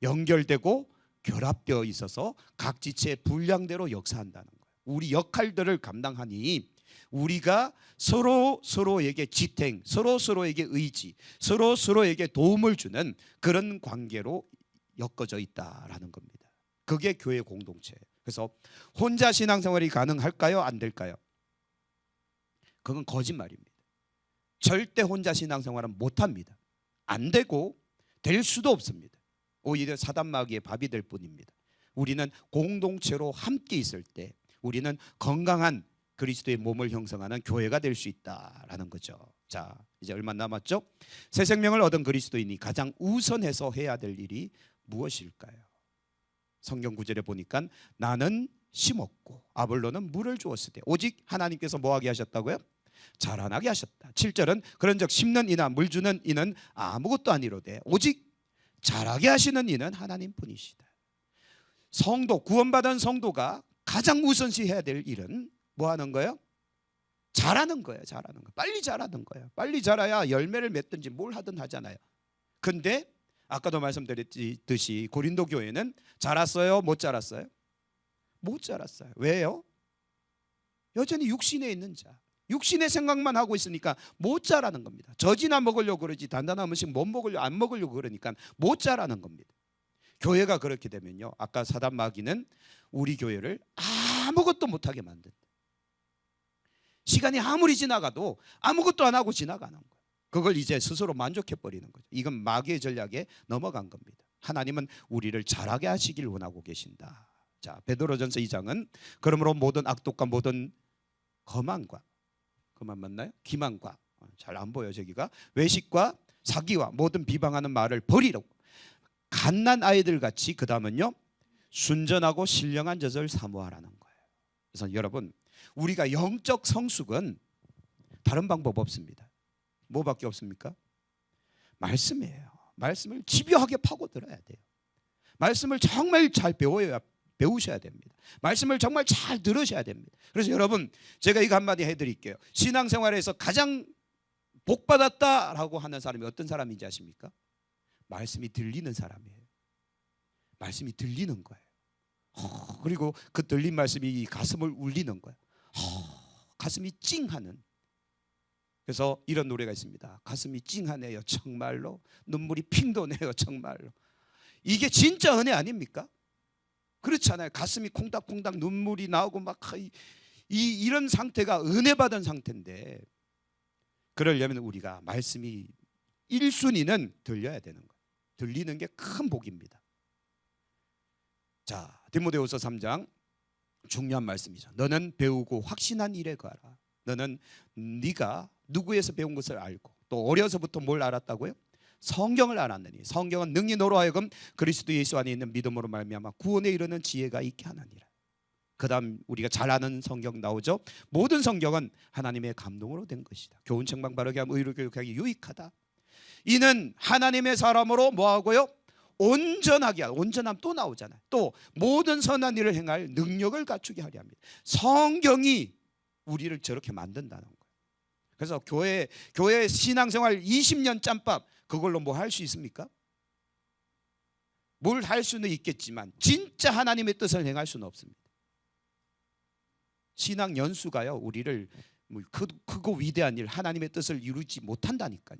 연결되고 결합되어 있어서 각 지체의 분량대로 역사한다는 거예요. 우리 역할들을 감당하니 우리가 서로에게 지탱, 서로에게 의지, 서로에게 도움을 주는 그런 관계로 엮어져 있다라는 겁니다. 그게 교회 공동체예요. 그래서 혼자 신앙생활이 가능할까요? 안 될까요? 그건 거짓말입니다. 절대 혼자 신앙생활은 못합니다. 안 되고 될 수도 없습니다. 오히려 사단마귀의 밥이 될 뿐입니다. 우리는 공동체로 함께 있을 때 우리는 건강한 그리스도의 몸을 형성하는 교회가 될 수 있다라는 거죠. 자, 이제 얼마 남았죠? 새 생명을 얻은 그리스도인이 가장 우선해서 해야 될 일이 무엇일까요? 성경 구절에 보니까 나는 심었고 아볼로는 물을 주었으되 오직 하나님께서 뭐하게 하셨다고요? 자라나게 하셨다. 7절은 그런즉 심는 이나 물 주는 이는 아무것도 아니로되 오직 자라게 하시는 이는 하나님뿐이시다. 성도, 구원받은 성도가 가장 우선시 해야 될 일은 뭐 하는 거예요? 자라는 거예요. 자라는 거. 빨리 자라는 거예요. 빨리 자라야 열매를 맺든지 뭘 하든 하잖아요. 근데 아까도 말씀드렸듯이 고린도 교회는 자랐어요? 못 자랐어요? 못 자랐어요. 왜요? 여전히 육신에 있는 자, 육신의 생각만 하고 있으니까 못 자라는 겁니다. 젖이나 먹으려고 그러지 단단한 음식 못 먹으려고 안 먹으려고 그러니까 못 자라는 겁니다. 교회가 그렇게 되면요, 아까 사단 마귀는 우리 교회를 아무것도 못하게 만든다. 시간이 아무리 지나가도 아무것도 안 하고 지나가는 거예요. 그걸 이제 스스로 만족해 버리는 거죠. 이건 마귀의 전략에 넘어간 겁니다. 하나님은 우리를 자라게 하시길 원하고 계신다. 자, 베드로전서 2장은 그러므로 모든 악독과 모든 거만과, 거만 맞나요? 기만과, 잘 안 보여 저기가, 외식과 사기와 모든 비방하는 말을 버리라고. 갓난 아이들 같이, 그 다음은요, 순전하고 신령한 젖을 사모하라는 거예요. 그래서 여러분, 우리가 영적 성숙은 다른 방법 없습니다. 뭐밖에 없습니까? 말씀이에요. 말씀을 집요하게 파고들어야 돼요. 말씀을 정말 잘 배우셔야 됩니다. 말씀을 정말 잘 들으셔야 됩니다. 그래서 여러분, 제가 이거 한마디 해드릴게요. 신앙생활에서 가장 복받았다라고 하는 사람이 어떤 사람인지 아십니까? 말씀이 들리는 사람이에요. 말씀이 들리는 거예요. 그리고 그 들린 말씀이 가슴을 울리는 거예요. 가슴이 찡하는. 그래서 이런 노래가 있습니다. 가슴이 찡하네요 정말로, 눈물이 핑 도네요 정말로. 이게 진짜 은혜 아닙니까? 그렇잖아요. 가슴이 콩닥콩닥 눈물이 나오고 막 이런 상태가 은혜 받은 상태인데, 그러려면 우리가 말씀이 1순위는 들려야 되는 거예요. 들리는 게 큰 복입니다. 자, 디모데후서 3장 중요한 말씀이죠. 너는 배우고 확신한 일에 가라. 너는 네가 누구에서 배운 것을 알고 또 어려서부터 뭘 알았다고요? 성경을 알았느니 성경은 능히 너로 하여금 그리스도 예수 안에 있는 믿음으로 말미암아 구원에 이르는 지혜가 있게 하느니라. 그 다음 우리가 잘 아는 성경 나오죠. 모든 성경은 하나님의 감동으로 된 것이다. 교훈 책망 바르게 하면 의로 교육하기 유익하다. 이는 하나님의 사람으로 뭐하고요? 온전하게 하고, 온전함 또 나오잖아요. 또 모든 선한 일을 행할 능력을 갖추게 하려 합니다. 성경이 우리를 저렇게 만든다는 거예요. 그래서 교회 신앙생활 20년 짬밥, 그걸로 뭐 할 수 있습니까? 뭘 할 수는 있겠지만 진짜 하나님의 뜻을 행할 수는 없습니다. 신앙 연수가요, 우리를 크고 위대한 일, 하나님의 뜻을 이루지 못한다니까요.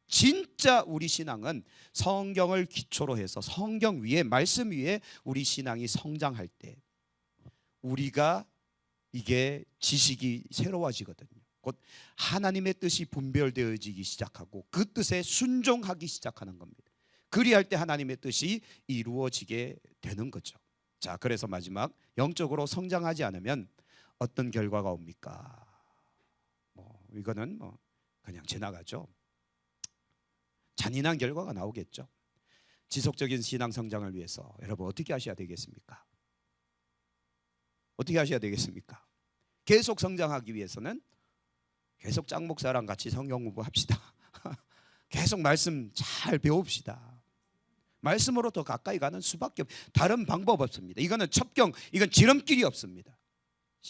진짜 우리 신앙은 성경을 기초로 해서 성경 위에, 말씀 위에 우리 신앙이 성장할 때 우리가 이게 지식이 새로워지거든요. 곧 하나님의 뜻이 분별되어지기 시작하고 그 뜻에 순종하기 시작하는 겁니다. 그리할 때 하나님의 뜻이 이루어지게 되는 거죠. 자, 그래서 마지막, 영적으로 성장하지 않으면 어떤 결과가 옵니까? 이거는 그냥 지나가죠. 잔인한 결과가 나오겠죠. 지속적인 신앙 성장을 위해서 여러분 어떻게 하셔야 되겠습니까? 어떻게 하셔야 되겠습니까? 계속 성장하기 위해서는 계속 짱 목사랑 같이 성경 공부합시다. 계속 말씀 잘 배웁시다. 말씀으로 더 가까이 가는 수밖에 다른 방법 없습니다. 이거는 첩경, 이건 지름길이 없습니다.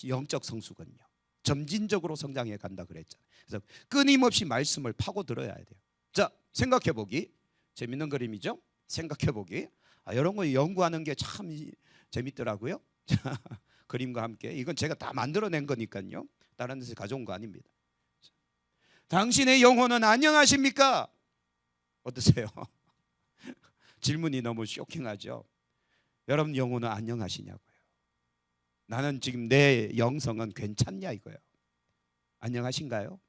영적 성숙은요, 점진적으로 성장해 간다 그랬잖아요. 그래서 끊임없이 말씀을 파고 들어야 돼요. 자, 생각해보기. 재밌는 그림이죠? 생각해보기. 이런 거 연구하는 게 참 재밌더라고요. 그림과 함께. 이건 제가 다 만들어낸 거니까요, 다른 데서 가져온 거 아닙니다. 당신의 영혼은 안녕하십니까? 어떠세요? 질문이 너무 쇼킹하죠. 여러분 영혼은 안녕하시냐고요. 나는 지금 내 영성은 괜찮냐 이거예요. 안녕하신가요?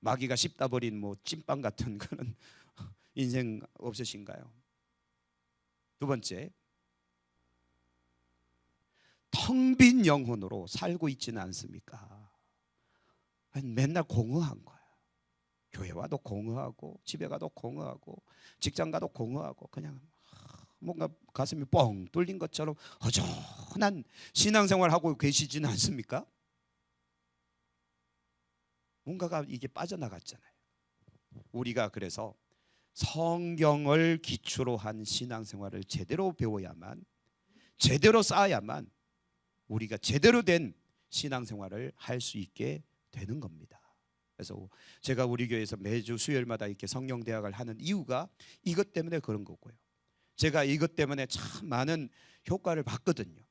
마귀가 씹다 버린 찐빵 같은 그런 인생 없으신가요? 두 번째, 텅 빈 영혼으로 살고 있지는 않습니까? 맨날 공허한 거야. 교회 와도 공허하고, 집에 가도 공허하고, 직장 가도 공허하고, 그냥 뭔가 가슴이 뻥 뚫린 것처럼 허전한 신앙생활 하고 계시지는 않습니까? 뭔가가 이게 빠져나갔잖아요. 우리가 그래서 성경을 기초로 한 신앙생활을 제대로 배워야만, 제대로 쌓아야만 우리가 제대로 된 신앙생활을 할 수 있게 되는 겁니다. 그래서 제가 우리 교회에서 매주 수요일마다 이렇게 성경대학을 하는 이유가 이것 때문에 그런 거고요. 제가 이것 때문에 참 많은 효과를 봤거든요.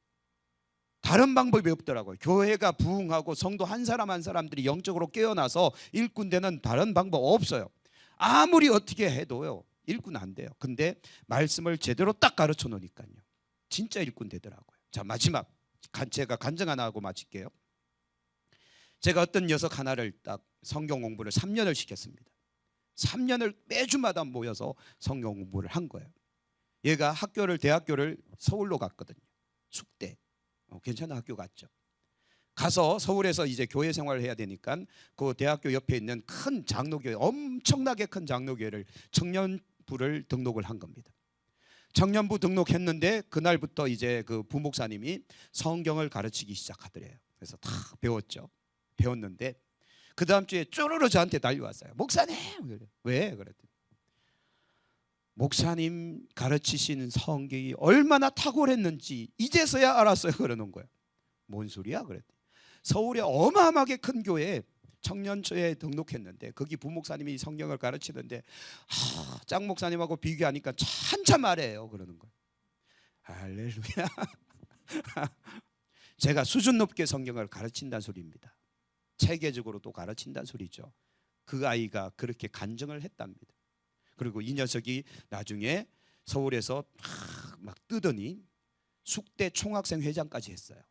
다른 방법이 없더라고요. 교회가 부흥하고 성도 한 사람 한 사람들이 영적으로 깨어나서 일꾼 되는 다른 방법 없어요. 아무리 어떻게 해도요, 일꾼 안 돼요. 근데 말씀을 제대로 딱 가르쳐 놓으니까요, 진짜 일꾼 되더라고요. 자, 마지막 제가 간증 하나 하고 마칠게요. 제가 어떤 녀석 하나를 딱 성경 공부를 3년을 시켰습니다. 3년을 매주마다 모여서 성경 공부를 한 거예요. 얘가 대학교를 서울로 갔거든요. 숙대. 괜찮은 학교 갔죠. 가서 서울에서 이제 교회 생활을 해야 되니까 그 대학교 옆에 있는 큰 장로교회, 엄청나게 큰 장로교회를 청년부를 등록을 한 겁니다. 청년부 등록했는데 그날부터 이제 그 부목사님이 성경을 가르치기 시작하더래요. 그래서 다 배웠는데 그 다음 주에 쪼르르 저한테 달려왔어요. 목사님! 왜? 그랬더니 목사님 가르치신 성경이 얼마나 탁월했는지 이제서야 알았어요. 그러는 거예요. 뭔 소리야? 그랬더니 서울에 어마어마하게 큰 교회에 청년초에 등록했는데 거기 부목사님이 성경을 가르치는데 장 목사님하고 비교하니까 한참 아래예요. 그러는 거예요. 할렐루야. 제가 수준 높게 성경을 가르친다는 소리입니다. 체계적으로도 가르친다는 소리죠. 그 아이가 그렇게 간증을 했답니다. 그리고 이 녀석이 나중에 서울에서 막 뜨더니 숙대 총학생 회장까지 했어요.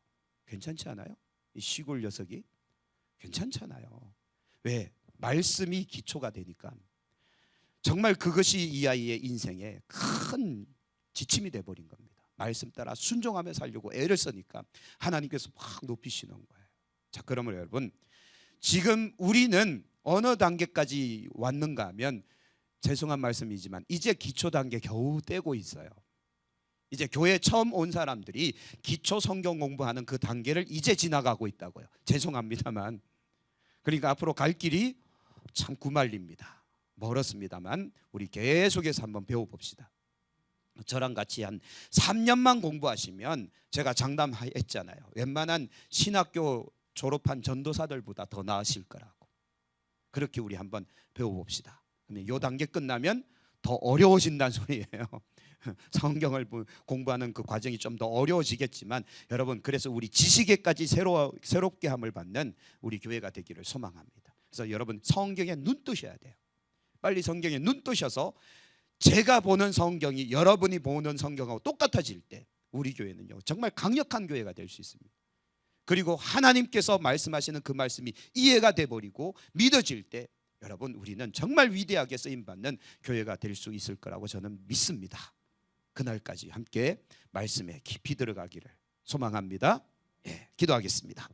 괜찮지 않아요? 이 시골 녀석이 괜찮잖아요. 왜? 말씀이 기초가 되니까. 정말 그것이 이 아이의 인생에 큰 지침이 돼버린 겁니다. 말씀 따라 순종하며 살려고 애를 쓰니까 하나님께서 막 높이시는 거예요. 자, 그러면 여러분, 지금 우리는 어느 단계까지 왔는가 하면, 죄송한 말씀이지만 이제 기초 단계 겨우 떼고 있어요. 이제 교회 처음 온 사람들이 기초 성경 공부하는 그 단계를 이제 지나가고 있다고요. 죄송합니다만. 그러니까 앞으로 갈 길이 참 구말립니다. 멀었습니다만 우리 계속해서 한번 배워봅시다. 저랑 같이 한 3년만 공부하시면, 제가 장담했잖아요, 웬만한 신학교 졸업한 전도사들보다 더 나으실 거라고. 그렇게 우리 한번 배워봅시다. 이 단계 끝나면 더 어려워진다는 소리예요. 성경을 공부하는 그 과정이 좀 더 어려워지겠지만, 여러분, 그래서 우리 지식에까지 새롭게 함을 받는 우리 교회가 되기를 소망합니다. 그래서 여러분, 성경에 눈 뜨셔야 돼요. 빨리 성경에 눈 뜨셔서 제가 보는 성경이 여러분이 보는 성경하고 똑같아질 때 우리 교회는요, 정말 강력한 교회가 될 수 있습니다. 그리고 하나님께서 말씀하시는 그 말씀이 이해가 돼버리고 믿어질 때, 여러분, 우리는 정말 위대하게 쓰임받는 교회가 될 수 있을 거라고 저는 믿습니다. 그날까지 함께 말씀에 깊이 들어가기를 소망합니다. 기도하겠습니다.